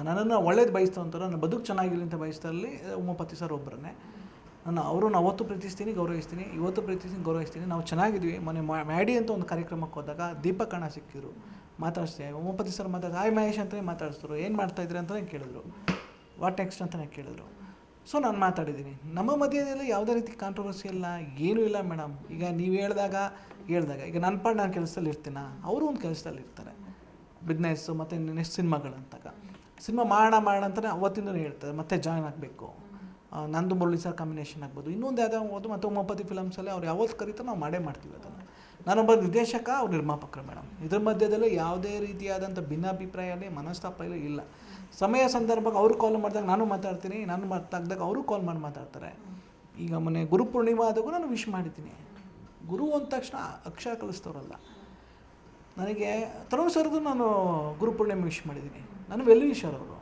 ನನ್ನನ್ನು ಒಳ್ಳೇದು ಬಯಸ್ತಂತಾರೆ, ನನ್ನ ಬದುಕು ಚೆನ್ನಾಗಿರಲಿ ಅಂತ ಬಯಸ್ತಲ್ಲಿ ಉಮಾಪತಿ ಸರ್ ಒಬ್ಬರನ್ನೇ. ನಾನು ಅವ್ರನ್ನ ಅವತ್ತು ಪ್ರೀತಿಸ್ತೀನಿ, ಗೌರವಿಸ್ತೀನಿ, ಇವತ್ತು ಪ್ರೀತಿಸ್ತೀನಿ, ಗೌರವಿಸ್ತೀನಿ. ನಾವು ಚೆನ್ನಾಗಿದ್ವಿ. ಮೊನ್ನೆ ಮ್ಯಾಡಿ ಅಂತ ಒಂದು ಕಾರ್ಯಕ್ರಮಕ್ಕೆ ಹೋದಾಗ ದೀಪಕ್ ಅಣ್ಣ ಸಿಕ್ಕಿದ್ರು, ಮಾತಾಡಿಸ್ದೆ. ಉಮಾಪತಿ ಸರ್ ಹಾಯ್ ಮಹೇಶ್ ಅಂತಲೇ ಮಾತಾಡಿಸಿದ್ರು. ಏನು ಮಾಡ್ತಾಯಿದ್ರಿ ಅಂತಲೇ ಕೇಳಿದ್ರು, ವಾಟ್ ನೆಕ್ಸ್ಟ್ ಅಂತಲೇ ಕೇಳಿದ್ರು. ಸೊ ನಾನು ಮಾತಾಡಿದ್ದೀನಿ. ನಮ್ಮ ಮಧ್ಯದಲ್ಲಿ ಯಾವುದೇ ರೀತಿ ಕಾಂಟ್ರವರ್ಸಿ ಇಲ್ಲ, ಏನೂ ಇಲ್ಲ ಮೇಡಮ್. ಈಗ ನೀವು ಹೇಳಿದಾಗ ಈಗ ನನ್ನ ಪಾಡ್ ನಾನು ಕೆಲಸದಲ್ಲಿ ಇರ್ತೀನ, ಅವರು ಒಂದು ಕೆಲಸದಲ್ಲಿ ಇರ್ತಾರೆ, ಬಿಸ್ನೆಸ್ಸು ಮತ್ತು ನೆಕ್ಸ್ಟ್ ಸಿನಿಮಾಗಳಂತಾಗ ಸಿನಿಮಾ ಮಾಡೋಣ ಅಂತಲೇ ಅವತ್ತಿಂದಲೂ ಹೇಳ್ತಾರೆ. ಮತ್ತೆ ಜಾಯ್ನ್ ಆಗಬೇಕು, ನಂದು ಮುರಳಿ ಸರ್ ಕಾಂಬಿನೇಷನ್ ಆಗ್ಬೋದು, ಇನ್ನೊಂದು ಯಾವುದೋ ಆಗ್ಬೋದು. ಮತ್ತು ಉಮಾಪತಿ ಫಿಲಮ್ಸಲ್ಲಿ ಅವ್ರು ಯಾವತ್ತು ಕರೀತಾರೆ ನಾವು ಮಾಡ್ತೀವಿ ಅದನ್ನು. ನಾನೊಬ್ಬ ನಿರ್ದೇಶಕ, ಅವ್ರು ನಿರ್ಮಾಪಕರು ಮೇಡಮ್. ಇದ್ರ ಮಧ್ಯದಲ್ಲೂ ಯಾವುದೇ ರೀತಿಯಾದಂಥ ಭಿನ್ನಾಭಿಪ್ರಾಯ ಅಲ್ಲಿ ಮನಸ್ತಾಪ ಇಲ್ಲ. ಸಮಯ ಸಂದರ್ಭಕ್ಕೆ ಅವರು ಕಾಲ್ ಮಾಡಿದಾಗ ನಾನು ಮಾತಾಡ್ತೀನಿ, ನಾನು ಮಾತಾಡಿದಾಗ ಅವರು ಕಾಲ್ ಮಾಡಿ ಮಾತಾಡ್ತಾರೆ. ಈಗ ಮೊನ್ನೆ ಗುರುಪೂರ್ಣಿಮಾ ಆದಾಗೂ ನಾನು ವಿಶ್ ಮಾಡಿದ್ದೀನಿ. ಗುರು ಅಂದ ತಕ್ಷಣ ಅಕ್ಷರ ಕಲಿಸ್ತವ್ರಲ್ಲ. ನನಗೆ ತರುಣ್ ಸರ್ದು ನಾನು ಗುರುಪೂರ್ಣಿಮೆ ವಿಶ್ ಮಾಡಿದ್ದೀನಿ. ನಾನು ವೆಲ್ ವಿಶರ್ ಅವರು,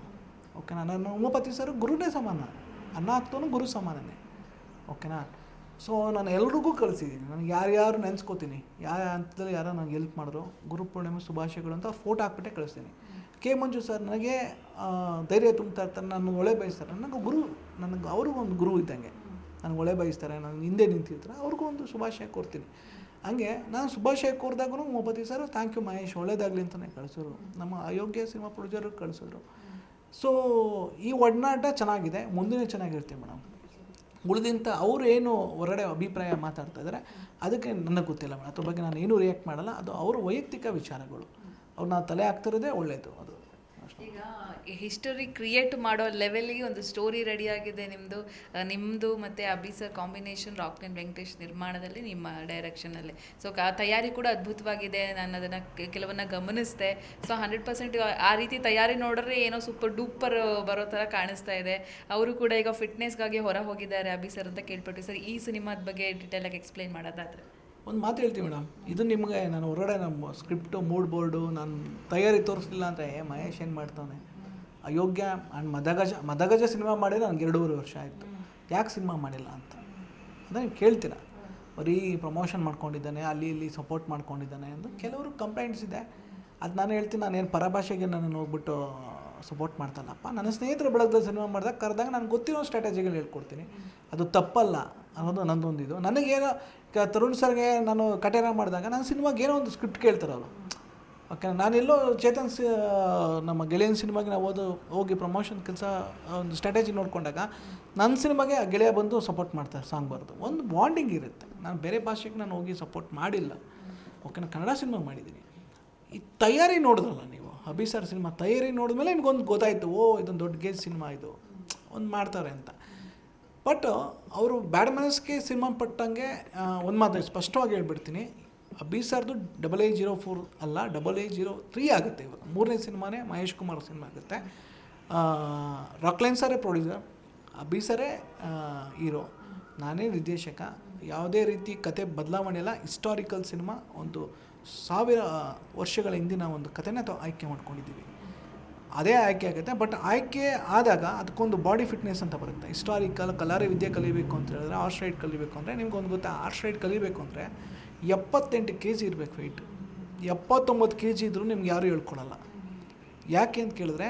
ಓಕೆನಾ. ನಾನು ಉಮಾಪತಿ ಸರ್ ಗುರುನೇ ಸಮಾನ, ಅನ್ನ ಹಾಕ್ತವನು ಗುರು ಸಮಾನನೇ, ಓಕೆನಾ. ಸೊ ನಾನು ಎಲ್ರಿಗೂ ಕಳಿಸಿದ್ದೀನಿ. ನನಗೆ ಯಾರ್ಯಾರು ನೆನೆಸ್ಕೋತೀನಿ, ಯಾವ ಹಂತದಲ್ಲಿ ಯಾರೋ ನನಗೆ ಹೆಲ್ಪ್ ಮಾಡಿದ್ರು, ಗುರುಪೂರ್ಣಿಮೆ ಶುಭಾಶಯಗಳು ಅಂತ ಫೋಟೋ ಹಾಕ್ಬಿಟ್ಟೆ ಕಳಿಸ್ತೀನಿ. ಕೆ ಮಂಜು ಸರ್ ನನಗೆ ಧೈರ್ಯ ತುಂಬ್ತಾ ಇರ್ತಾರೆ, ನಾನು ಒಳ್ಳೆ ಬಯಸ್ತಾರೆ. ನನಗೆ ಅವ್ರಿಗೂ ಒಂದು ಗುರು ಇದ್ದಂಗೆ, ನನಗೆ ಒಳ್ಳೆ ಬಯಸ್ತಾರೆ, ನಾನು ಹಿಂದೆ ನಿಂತಿರ್ತಾರೆ, ಅವ್ರಿಗೂ ಒಂದು ಶುಭಾಶಯ ಕೋರ್ತೀನಿ. ಹಂಗೆ ನಾನು ಶುಭಾಶಯ ಕೋರಿದಾಗೂ Umapathi sir thank you Mahesh, ಒಳ್ಳೇದಾಗಲಿ ಅಂತಲೇ ಕಳಿಸೋರು. ನಮ್ಮ ಅಯೋಗ್ಯ ಸಿನಿಮಾ ಪ್ರೊಡ್ಯೂಸರ್ಗೆ ಕಳಿಸಿದ್ರು. ಸೊ ಈ ಒಡನಾಟ ಚೆನ್ನಾಗಿದೆ, ಮುಂದಿನ ಚೆನ್ನಾಗಿರ್ತೀವಿ ಮೇಡಮ್. ಉಳಿದಿಂತ ಅವರು ಏನು ಹೊರಗಡೆ ಅಭಿಪ್ರಾಯ ಮಾತಾಡ್ತಾ ಇದ್ದಾರೆ ಅದಕ್ಕೆ ನನಗೆ ಗೊತ್ತಿಲ್ಲ ಮೇಡಮ್, ಅದ್ರ ಬಗ್ಗೆ ನಾನು ಏನೂ ರಿಯಾಕ್ಟ್ ಮಾಡಲ್ಲ. ಅದು ಅವ್ರ ವೈಯಕ್ತಿಕ ವಿಚಾರಗಳು, ಅವ್ರು ನಾವು ತಲೆ ಹಾಕ್ತಿರೋದೇ ಒಳ್ಳೆಯದು. ಅದು ಈಗ ಹಿಸ್ಟರಿ ಕ್ರಿಯೇಟ್ ಮಾಡೋ ಲೆವೆಲ್ಗೆ ಒಂದು ಸ್ಟೋರಿ ರೆಡಿ ಆಗಿದೆ ನಿಮ್ಮದು ಮತ್ತು ಅಭಿ ಸರ್ ಕಾಂಬಿನೇಷನ್ ರಾಕ್ಲೈನ್ ವೆಂಕಟೇಶ್ ನಿರ್ಮಾಣದಲ್ಲಿ ನಿಮ್ಮ ಡೈರೆಕ್ಷನಲ್ಲಿ. ಸೊ ತಯಾರಿ ಕೂಡ ಅದ್ಭುತವಾಗಿದೆ. ನಾನು ಅದನ್ನು ಕೆಲವನ್ನ ಗಮನಿಸಿದೆ. ಸೊ 100% ಆ ರೀತಿ ತಯಾರಿ ನೋಡಿದ್ರೆ ಏನೋ ಸೂಪರ್ ಡೂಪರ್ ಬರೋ ಥರ ಕಾಣಿಸ್ತಾ ಇದೆ. ಅವರು ಕೂಡ ಈಗ ಫಿಟ್ನೆಸ್ಗಾಗಿ ಹೊರ ಹೋಗಿದ್ದಾರೆ ಅಭಿ ಸರ್ ಅಂತ ಕೇಳ್ಪಟ್ಟು. ಸರ್ ಈ ಸಿನಿಮಾದ ಬಗ್ಗೆ ಡೀಟೇಲಾಗಿ ಎಕ್ಸ್ಪ್ಲೈನ್ ಮಾಡೋದಾದರೆ ಒಂದು ಮಾತು ಹೇಳ್ತೀವಿ ಮೇಡಮ್, ಇದು ನಿಮಗೆ ನಾನು ಹೊರಗಡೆ ನಮ್ಮ ಸ್ಕ್ರಿಪ್ಟು ಮೂಡ್ ಬೋರ್ಡು ನಾನು ತಯಾರಿ ತೋರಿಸ್ಲಿಲ್ಲ ಅಂದರೆ ಮಹೇಶ್ ಏನು ಮಾಡ್ತಾನೆ ಅಯೋಗ್ಯ. ಆ್ಯಂಡ್ ಮದಗಜ ಸಿನಿಮಾ ಮಾಡಿದ್ರೆ ನನಗೆ 2.5 ವರ್ಷ ಆಯಿತು, ಯಾಕೆ ಸಿನಿಮಾ ಮಾಡಿಲ್ಲ ಅಂತ ಅದನ್ನು ಕೇಳ್ತೀರ. ಬರೀ ಪ್ರಮೋಷನ್ ಮಾಡ್ಕೊಂಡಿದ್ದಾನೆ, ಅಲ್ಲಿ ಇಲ್ಲಿ ಸಪೋರ್ಟ್ ಮಾಡ್ಕೊಂಡಿದ್ದಾನೆ ಅಂತ ಕೆಲವರು ಕಂಪ್ಲೇಂಟ್ಸ್ ಇದೆ. ಅದು ನಾನು ಹೇಳ್ತೀನಿ, ನಾನೇನು ಪರಭಾಷೆಗೆ ನಾನು ಹೋಗ್ಬಿಟ್ಟು ಸಪೋರ್ಟ್ ಮಾಡ್ತಾನಪ್ಪ. ನನ್ನ ಸ್ನೇಹಿತರು ಬೆಳಗ್ದ ಸಿನಿಮಾ ಮಾಡಿದಾಗ ಕರೆದಾಗ ನಾನು ಗೊತ್ತಿರೋ ಸ್ಟ್ರಾಟಜಿಗಳು ಹೇಳ್ಕೊಡ್ತೀನಿ, ಅದು ತಪ್ಪಲ್ಲ ಅನ್ನೋದು ನನ್ನದೊಂದು ಇದು. ನನಗೇನೋ ತರುಣ್ ಸರ್ಗೆ ನಾನು ಕಟೇರ ಮಾಡಿದಾಗ ನನ್ನ ಸಿನಿಮಾಗೆ ಏನೋ ಒಂದು ಸ್ಕ್ರಿಪ್ಟ್ ಕೇಳ್ತಾರಲ್ಲ, ಓಕೆ. ನಾನೆಲ್ಲೋ ಚೇತನ್ ನಮ್ಮ ಗೆಳೆಯನ ಸಿನಿಮಾಗೆ ನಾವು ಹೋಗಿ ಪ್ರಮೋಷನ್ ಕೆಲಸ ಒಂದು ಸ್ಟ್ರಾಟಜಿ ನೋಡಿಕೊಂಡಾಗ ನನ್ನ ಸಿನಿಮಾಗೆ ಆ ಗೆಳೆಯ ಬಂದು ಸಪೋರ್ಟ್ ಮಾಡ್ತಾರೆ, ಸಾಂಗ್ ಬರೆದು ಒಂದು ಬಾಂಡಿಂಗ್ ಇರುತ್ತೆ. ನಾನು ಬೇರೆ ಭಾಷೆಗೆ ನಾನು ಹೋಗಿ ಸಪೋರ್ಟ್ ಮಾಡಿಲ್ಲ, ಓಕೆ. ನಾನು ಕನ್ನಡ ಸಿನಿಮಾ ಮಾಡಿದ್ದೀನಿ. ಈ ತಯಾರಿ ನೋಡಿದ್ರಲ್ಲ ನೀವು, ಅಭಿ ಸರ್ ಸಿನಿಮಾ ತಯಾರಿ ನೋಡಿದ್ಮೇಲೆ ನಿಮ್ಗೊಂದು ಗೊತ್ತಾಯಿತು, ಇದೊಂದು ದೊಡ್ಡ ಗೇಜ್ ಸಿನಿಮಾ ಇದು ಒಂದು ಮಾಡ್ತಾರೆ ಅಂತ. ಬಟ್ ಅವರು ಬ್ಯಾಡ್ ಮ್ಯಾನರ್ಸ್ಗೆ ಸಿನಿಮಾ ಪಟ್ಟಂಗೆ ಒಂದು ಮಾತು ಸ್ಪಷ್ಟವಾಗಿ ಹೇಳ್ಬಿಡ್ತೀನಿ, ಅಭಿ ಸರ್ದು 8804 ಅಲ್ಲ 8803 ಆಗುತ್ತೆ. ಇವಾಗ 3ನೇ ಸಿನಿಮಾನೇ ಮಹೇಶ್ ಕುಮಾರ್ ಸಿನಿಮಾ ಆಗುತ್ತೆ. ರಾಕ್ಲೈನ್ ಸರೇ ಪ್ರೊಡ್ಯೂಸರ್, ಅಭಿ ಸರೇ ಹೀರೋ, ನಾನೇ ನಿರ್ದೇಶಕ. ಯಾವುದೇ ರೀತಿ ಕತೆ ಬದಲಾವಣೆ ಇಲ್ಲ. ಹಿಸ್ಟಾರಿಕಲ್ ಸಿನಿಮಾ, ಒಂದು 1000 ವರ್ಷಗಳ ಹಿಂದಿನ ಒಂದು ಕಥೆನ ಆಯ್ಕೆ ಮಾಡ್ಕೊಂಡಿದ್ದೀವಿ, ಅದೇ ಆಯ್ಕೆ ಆಗುತ್ತೆ. ಬಟ್ ಆಯ್ಕೆ ಆದಾಗ ಅದಕ್ಕೊಂದು ಬಾಡಿ ಫಿಟ್ನೆಸ್ ಅಂತ ಬರುತ್ತೆ. ಹಿಸ್ಟಾರಿಕಲ್ ಕಲಾರಿ ವಿದ್ಯೆ ಕಲಿಬೇಕು ಅಂತ ಹೇಳಿದ್ರೆ, ಹಾರ್ಸ್ ರೈಡ್ ಕಲಿಬೇಕು ಅಂದರೆ ನಿಮ್ಗೊಂದು ಗೊತ್ತಾ, ಹಾರ್ಸ್ ರೈಡ್ ಕಲಿಬೇಕು ಅಂದರೆ 78 kg ಇರಬೇಕು ವೆಯ್ಟ್. 79 kg ಇದ್ದರೂ ನಿಮ್ಗೆ ಯಾರೂ ಹೇಳ್ಕೊಡಲ್ಲ. ಯಾಕೆ ಅಂತ ಕೇಳಿದ್ರೆ,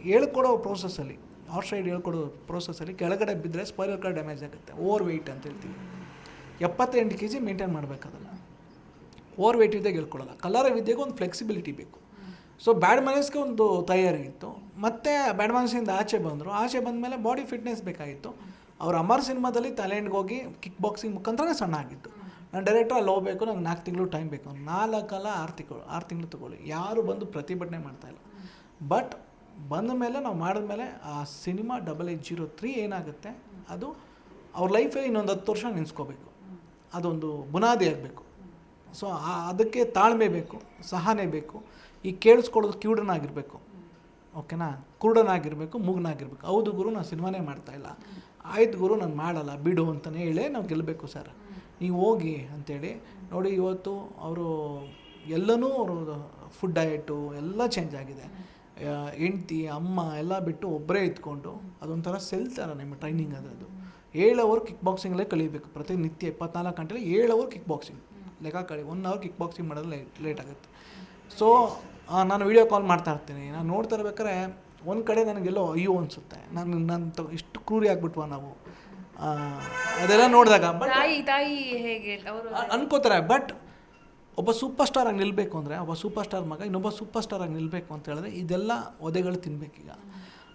ಹೇಳ್ಕೊಡೋ ಪ್ರೋಸೆಸ್ಸಲ್ಲಿ, ಹಾರ್ಸ್ ರೈಡ್ ಹೇಳ್ಕೊಡೋ ಪ್ರೋಸೆಸ್ಸಲ್ಲಿ ಕೆಳಗಡೆ ಬಿದ್ದರೆ ಸ್ಪೈರಲ್ ಕಾರ್ಡ್ ಡ್ಯಾಮೇಜ್ ಆಗುತ್ತೆ, ಓವರ್ ವೆಯ್ಟ್ ಅಂತ ಹೇಳ್ತೀವಿ. 78 kg ಮೇಂಟೈನ್ ಮಾಡಬೇಕಾದಲ್ಲ, ಓವರ್ ವೆಯ್ಟ್ ಇದ್ದಾಗ ಹೇಳ್ಕೊಡಲ್ಲ. ಕಲಾರಿ ವಿದ್ಯೆಗೆ ಒಂದು ಫ್ಲೆಕ್ಸಿಬಿಲಿಟಿ ಬೇಕು. ಸೊ ಬ್ಯಾಡ್ ಮ್ಯಾನರ್ಸ್ಗೆ ಒಂದು ತಯಾರಿ ಇತ್ತು. ಮತ್ತು ಬ್ಯಾಡ್ ಮ್ಯಾನರ್ಸಿಂದ ಆಚೆ ಬಂದಮೇಲೆ ಬಾಡಿ ಫಿಟ್ನೆಸ್ ಬೇಕಾಗಿತ್ತು. ಅವ್ರು ಅಮರ್ ಸಿನಿಮಾದಲ್ಲಿ ಥೈಲ್ಯಾಂಡ್ಗೆ ಹೋಗಿ ಕಿಕ್ ಬಾಕ್ಸಿಂಗ್ ಮುಖಾಂತರನೇ ಸಣ್ಣ ಆಗಿತ್ತು. ನಾನು ಡೈರೆಕ್ಟ್ರು ಅಲ್ಲಿ ಹೋಗಬೇಕು, ನಂಗೆ 4 ತಿಂಗಳು ಟೈಮ್ ಬೇಕು, 6 ತಿಂಗಳು ತೊಗೊಳ್ಳಿ, ಯಾರು ಬಂದು ಪ್ರತಿಭಟನೆ ಮಾಡ್ತಾಯಿಲ್ಲ. ಬಟ್ ಬಂದ ಮೇಲೆ ನಾವು ಮಾಡಿದ್ಮೇಲೆ ಆ ಸಿನಿಮಾ 8803 ಏನಾಗುತ್ತೆ, ಅದು ಅವ್ರ ಲೈಫೇ ಇನ್ನೊಂದು 10 ವರ್ಷ ನೆನೆಸ್ಕೋಬೇಕು, ಅದೊಂದು ಬುನಾದಿ ಆಗಬೇಕು. ಸೊ ಅದಕ್ಕೆ ತಾಳ್ಮೆ ಬೇಕು, ಸಹನೆ ಬೇಕು. ಈ ಕೇಳಿಸ್ಕೊಳ್ಳೋದು ಕಿವುಡನಾಗಿರಬೇಕು, ಓಕೆನಾ, ಕುರುಡನಾಗಿರಬೇಕು, ಮೂಗನಾಗಿರ್ಬೇಕು. ಹೌದು ಗುರು, ನಾನು ಸಿನಿಮಾನೇ ಮಾಡ್ತಾಯಿಲ್ಲ, ಆಯ್ತು ಗುರು ನಾನು ಮಾಡಲ್ಲ ಬಿಡು ಅಂತಲೇ ಹೇಳಿ ನಾವು ಗೆಲ್ಲಬೇಕು ಸರ್, ನೀವು ಹೋಗಿ ಅಂಥೇಳಿ. ನೋಡಿ ಇವತ್ತು ಅವರು ಎಲ್ಲನೂ ಅವರು ಫುಡ್ ಡಯಟು ಎಲ್ಲ ಚೇಂಜ್ ಆಗಿದೆ. ಹೆಂಡ್ತಿ ಅಮ್ಮ ಎಲ್ಲ ಬಿಟ್ಟು ಒಬ್ಬರೇ ಇದ್ಕೊಂಡು ಅದೊಂಥರ ಸೆಲ್ ಥರ ನಿಮ್ಮ ಟ್ರೈನಿಂಗ್ ಅದು 7 ಅವರ್ ಕಿಕ್ ಬಾಕ್ಸಿಂಗಲ್ಲೇ ಕಲಿಬೇಕು. ಪ್ರತಿನಿತ್ಯ 24 ಗಂಟೆಲಿ 7 ಅವರ್ ಕಿಕ್ ಬಾಕ್ಸಿಂಗ್ ಲೆಕ್ಕ ಕಳಿ. 1 ಅವರ್ ಕಿಕ್ ಬಾಕ್ಸಿಂಗ್ ಮಾಡೋದು ಲೇಟ್ ಆಗುತ್ತೆ. ಸೊ ನಾನು ವೀಡಿಯೋ ಕಾಲ್ ಮಾಡ್ತಾ ಇರ್ತೀನಿ, ನಾನು ನೋಡ್ತಾ ಇರ್ಬೇಕಾದ್ರೆ ಒಂದು ಕಡೆ ನನಗೆಲ್ಲೋ ಅಯ್ಯೋ ಅನಿಸುತ್ತೆ, ನಾನು ಇಷ್ಟು ಕ್ರೂರಿ ಆಗ್ಬಿಟ್ವಾ ನಾವು ಅದೆಲ್ಲ ನೋಡಿದಾಗ. ಬಟ್ ತಾಯಿ ಹೇಗೆ ಅನ್ಕೋತಾರೆ. ಬಟ್ ಒಬ್ಬ ಸೂಪರ್ ಸ್ಟಾರಾಗಿ ನಿಲ್ಲಬೇಕು ಅಂದರೆ, ಒಬ್ಬ ಸೂಪರ್ ಸ್ಟಾರ್ ಮಗ ಇನ್ನೊಬ್ಬ ಸೂಪರ್ ಸ್ಟಾರಾಗಿ ನಿಲ್ಲಬೇಕು ಅಂತ ಹೇಳಿದ್ರೆ ಇದೆಲ್ಲ ಒದೆಗಳು ತಿನ್ನಬೇಕೀಗ.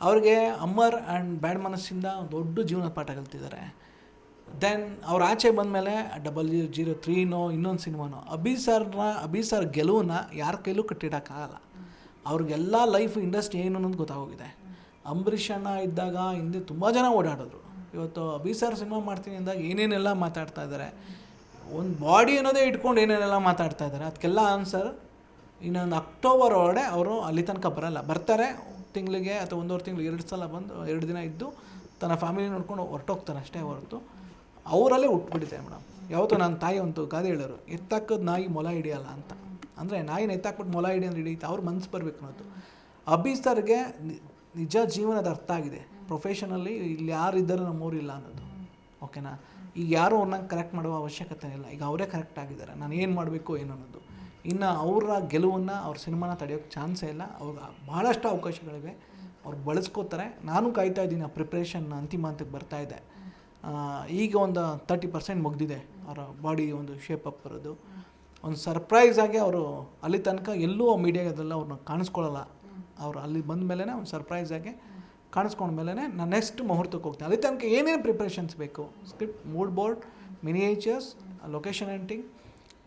ಅವ್ರಿಗೆ ಅಮರ್ ಆ್ಯಂಡ್ ಬ್ಯಾಡ್ ಮನಸ್ಸಿಂದ ದೊಡ್ಡ ಜೀವನ ಪಾಠ ಕಲ್ತಿದ್ದಾರೆ. ದೆನ್ ಅವ್ರು ಆಚೆ ಬಂದಮೇಲೆ 0003ನೋ ಇನ್ನೊಂದು ಸಿನಿಮಾನೋ ಅಭಿ ಸರ್ ಗೆಲುವನ್ನ ಯಾರ ಕೈಲೂ ಕಟ್ಟಿಡೋಕ್ಕಾಗಲ್ಲ. ಅವ್ರಿಗೆಲ್ಲ ಲೈಫ್ ಇಂಡಸ್ಟ್ರಿ ಏನು ಅನ್ನೋದು ಗೊತ್ತಾಗೋಗಿದೆ. ಅಂಬರೀಷ್ ಅಣ್ಣ ಇದ್ದಾಗ ಹಿಂದೆ ತುಂಬ ಜನ ಓಡಾಡಿದ್ರು. ಇವತ್ತು ಅಭಿ ಸರ್ ಸಿನಿಮಾ ಮಾಡ್ತೀನಿ ಅಂದಾಗ ಏನೇನೆಲ್ಲ ಮಾತಾಡ್ತಾ ಇದ್ದಾರೆ, ಒಂದು ಬಾಡಿ ಅನ್ನೋದೇ ಇಟ್ಕೊಂಡು ಏನೇನೆಲ್ಲ ಮಾತಾಡ್ತಾ ಇದ್ದಾರೆ. ಅದಕ್ಕೆಲ್ಲ ಆನ್ಸರ್ ಇನ್ನೊಂದು ಅಕ್ಟೋಬರ್ ಒಳಗಡೆ ಅವರು ಅಲ್ಲಿ ತನಕ ಬರಲ್ಲ. ಬರ್ತಾರೆ ತಿಂಗಳಿಗೆ ಅಥವಾ 1.5 ತಿಂಗಳು 2 ಸಲ ಬಂದು 2 ದಿನ ಇದ್ದು ತನ್ನ ಫ್ಯಾಮಿಲಿ ನೋಡ್ಕೊಂಡು ಹೊರಟೋಗ್ತಾರೆ ಅಷ್ಟೇ ಹೊರತು ಅವರಲ್ಲೇ ಹುಟ್ಬಿಟ್ಟಿದೆ ಮೇಡಮ್. ಯಾವತ್ತೂ ನನ್ನ ತಾಯಿ ಒಂದು ಗಾದೆ ಹೇಳೋರು, ಎತ್ತಾಕೋದು ನಾಯಿ ಮೊಲ ಹಿಡಿಯಲ್ಲ ಅಂತ. ಅಂದರೆ ನಾಯಿನ ಎತ್ತಾಕ್ಬಿಟ್ಟು ಮೊಲ ಹಿಡಿ ಅಂದ್ರೆ ಹಿಡಿಯುತ್ತೆ, ಅವ್ರ ಮನಸ್ಸು ಬರಬೇಕು ಅನ್ನೋದು. ಅಭಿ ಸರ್ಗೆ ನಿಜ ಜೀವನದ ಅರ್ಥ ಆಗಿದೆ. ಪ್ರೊಫೆಷನಲ್ಲಿ ಇಲ್ಲಿ ಯಾರಿದ್ದರೂ ನಮ್ಮೂರಿಲ್ಲ ಅನ್ನೋದು, ಓಕೆನಾ. ಈಗ ಯಾರೂ ಅವ್ರನ್ನ ಕರೆಕ್ಟ್ ಮಾಡುವ ಅವಶ್ಯಕತೆ ಇಲ್ಲ, ಈಗ ಅವರೇ ಕರೆಕ್ಟ್ ಆಗಿದ್ದಾರೆ. ನಾನು ಏನು ಮಾಡಬೇಕು ಏನು ಅನ್ನೋದು. ಇನ್ನು ಅವರ ಗೆಲುವನ್ನು ಅವ್ರ ಸಿನಿಮಾನ ತಡೆಯೋಕ್ಕೆ ಚಾನ್ಸೇ ಇಲ್ಲ. ಅವ್ರಿಗೆ ಭಾಳಷ್ಟು ಅವಕಾಶಗಳಿವೆ, ಅವ್ರು ಬಳಸ್ಕೋತಾರೆ. ನಾನು ಕಾಯ್ತಾ ಇದ್ದೀನಿ. ಆ ಪ್ರಿಪ್ರೇಷನ್ ಅಂತಿಮ ಹಂತಕ್ಕೆ ಬರ್ತಾಯಿದೆ. ಈಗ ಒಂದು 30% ಮುಗಿದಿದೆ ಅವರ ಬಾಡಿ ಒಂದು ಶೇಪ್ ಅಪ್ ಬರೋದು. ಒಂದು ಸರ್ಪ್ರೈಸ್ ಆಗಿ ಅವರು ಅಲ್ಲಿ ತನಕ ಎಲ್ಲೂ ಮೀಡಿಯಾದಲ್ಲ ಅವ್ರನ್ನ ಕಾಣಿಸ್ಕೊಳ್ಳಲ್ಲ. ಅವರು ಅಲ್ಲಿ ಬಂದ ಮೇಲೇ ಒಂದು ಸರ್ಪ್ರೈಸ್ ಆಗಿ ಕಾಣಿಸ್ಕೊಂಡ್ಮೇಲೆ ನಾನು ನೆಕ್ಸ್ಟ್ ಮುಹೂರ್ತಕ್ಕೆ ಹೋಗ್ತೀನಿ. ಅಲ್ಲಿ ತನಕ ಏನೇನು ಪ್ರಿಪ್ರೇಷನ್ಸ್ ಬೇಕು, script, mood board, miniatures, location hunting,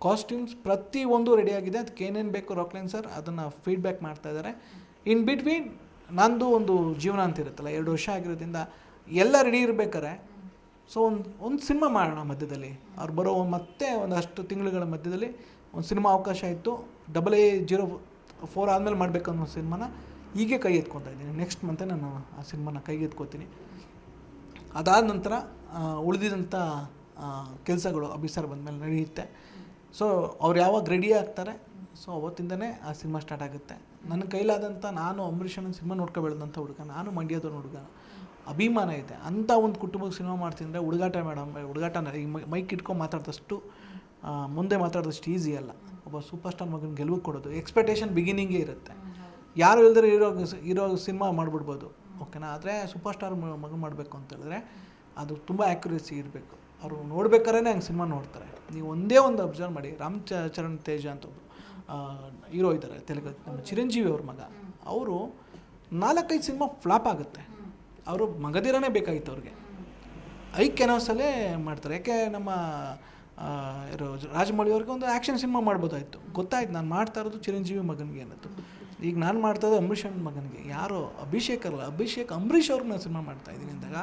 costumes ಪ್ರತಿಯೊಂದು ರೆಡಿಯಾಗಿದೆ. ಅದಕ್ಕೆ ಏನೇನು ಬೇಕು ರಾಕ್ಲೈನ್ ಸರ್ ಅದನ್ನು ಫೀಡ್ಬ್ಯಾಕ್ ಮಾಡ್ತಾಯಿದ್ದಾರೆ. ಇನ್ ಬಿಟ್ವೀನ್ ನಂದು ಒಂದು ಜೀವನ ಅಂತ ಇರುತ್ತಲ್ಲ, 2 ವರ್ಷ ಆಗಿರೋದ್ರಿಂದ ಎಲ್ಲ ರೆಡಿ ಇರ್ಬೇಕಾರೆ ಸೊ ಒಂದು ಸಿನಿಮಾ ಮಾಡೋಣ ಮಧ್ಯದಲ್ಲಿ, ಅವ್ರು ಬರೋ ಮತ್ತೆ ಒಂದಷ್ಟು ತಿಂಗಳುಗಳ ಮಧ್ಯದಲ್ಲಿ ಒಂದು ಸಿನಿಮಾ ಅವಕಾಶ ಇತ್ತು. 0004 ಆದಮೇಲೆ ಮಾಡಬೇಕು ಅನ್ನೋ ಸಿನಿಮಾನ ಹೀಗೆ ಕೈ ಎತ್ಕೊತಾ ಇದ್ದೀನಿ. ನೆಕ್ಸ್ಟ್ ಮಂತೆ ನಾನು ಆ ಸಿನಿಮಾನ ಕೈಗೆ ಎತ್ಕೋತೀನಿ. ಅದಾದ ನಂತರ ಉಳಿದಿದಂಥ ಕೆಲಸಗಳು ಅಭಿಸರ್ ಬಂದಮೇಲೆ ನಡೆಯುತ್ತೆ. ಸೊ ಅವ್ರು ಯಾವಾಗ ರೆಡಿ ಆಗ್ತಾರೆ ಸೊ ಅವತ್ತಿಂದನೇ ಆ ಸಿನಿಮಾ ಸ್ಟಾರ್ಟ್ ಆಗುತ್ತೆ. ನನ್ನ ಕೈಲಾದಂಥ, ನಾನು ಅಂಬರೀಷನ ಸಿನಿಮಾ ನೋಡ್ಕೊ ಬೆಳೆದಂಥ ಹುಡುಗ, ನಾನು ಮಂಡ್ಯದ ಹುಡುಗ, ಅಭಿಮಾನ ಇದೆ. ಅಂಥ ಒಂದು ಕುಟುಂಬಕ್ಕೆ ಸಿನಿಮಾ ಮಾಡ್ತಿದ್ರೆ ಹುಡುಗಾಟ ಮೇಡಮ್, ಹುಡುಗಾಟನ ಈ ಮೈಕ್ ಇಟ್ಕೊಂಡು ಮಾತಾಡಿದಷ್ಟು ಮುಂದೆ ಮಾತಾಡಿದಷ್ಟು ಈಸಿ ಅಲ್ಲ. ಒಬ್ಬ ಸೂಪರ್ ಸ್ಟಾರ್ ಮಗನ ಗೆಲುವು ಕೊಡೋದು ಎಕ್ಸ್ಪೆಕ್ಟೇಷನ್ ಬಿಗಿನಿಂಗೇ ಇರುತ್ತೆ. ಯಾರು ಇಲ್ದರೆ ಇರೋ ಸಿನಿಮಾ ಮಾಡಿಬಿಡ್ಬೋದು, ಓಕೆನಾ. ಆದರೆ ಸೂಪರ್ ಸ್ಟಾರ್ ಮಗನ ಮಾಡಬೇಕು ಅಂತ ಹೇಳಿದ್ರೆ ಅದು ತುಂಬ ಆ್ಯಕ್ಯುರೇಸಿ ಇರಬೇಕು. ಅವರು ನೋಡ್ಬೇಕಾದ್ರೆ ಹಂಗೆ ಸಿನಿಮಾ ನೋಡ್ತಾರೆ. ನೀವು ಒಂದೇ ಒಂದು ಅಬ್ಸರ್ವ್ ಮಾಡಿ, ಚರಣ್ ತೇಜ ಅಂತ ಒಬ್ಬರು ಹೀರೋ ಇದ್ದಾರೆ ತೆಲುಗು, ನಮ್ಮ ಚಿರಂಜೀವಿ ಅವ್ರ ಮಗ. ಅವರು 4-5 ಸಿನಿಮಾ ಫ್ಲಾಪ್ ಆಗುತ್ತೆ. ಅವರು ಮಗದಿರನೇ ಬೇಕಾಗಿತ್ತು ಅವ್ರಿಗೆ. ಕೆನೋಸಲ್ಲೇ ಮಾಡ್ತಾರೆ. ಯಾಕೆ ನಮ್ಮ ರಾಜಮೌಳಿ ಅವ್ರಿಗೆ ಒಂದು ಆ್ಯಕ್ಷನ್ ಸಿನಿಮಾ ಮಾಡ್ಬೋದಾಯಿತು. ಗೊತ್ತಾಯ್ತು ನಾನು ಮಾಡ್ತಾ ಇರೋದು ಚಿರಂಜೀವಿ ಮಗನಿಗೆ ಅನ್ನೋದು. ಈಗ ನಾನು ಮಾಡ್ತಾ ಇರೋದು ಅಂಬರೀಷನ್ ಮಗನಿಗೆ. ಯಾರೋ ಅಭಿಷೇಕ್ ಅಲ್ಲ, ಅಂಬರೀಷ್ ಅವ್ರಿಗೆ ನಾನು ಸಿನಿಮಾ ಮಾಡ್ತಾಯಿದ್ದೀನಿ ಅಂದಾಗ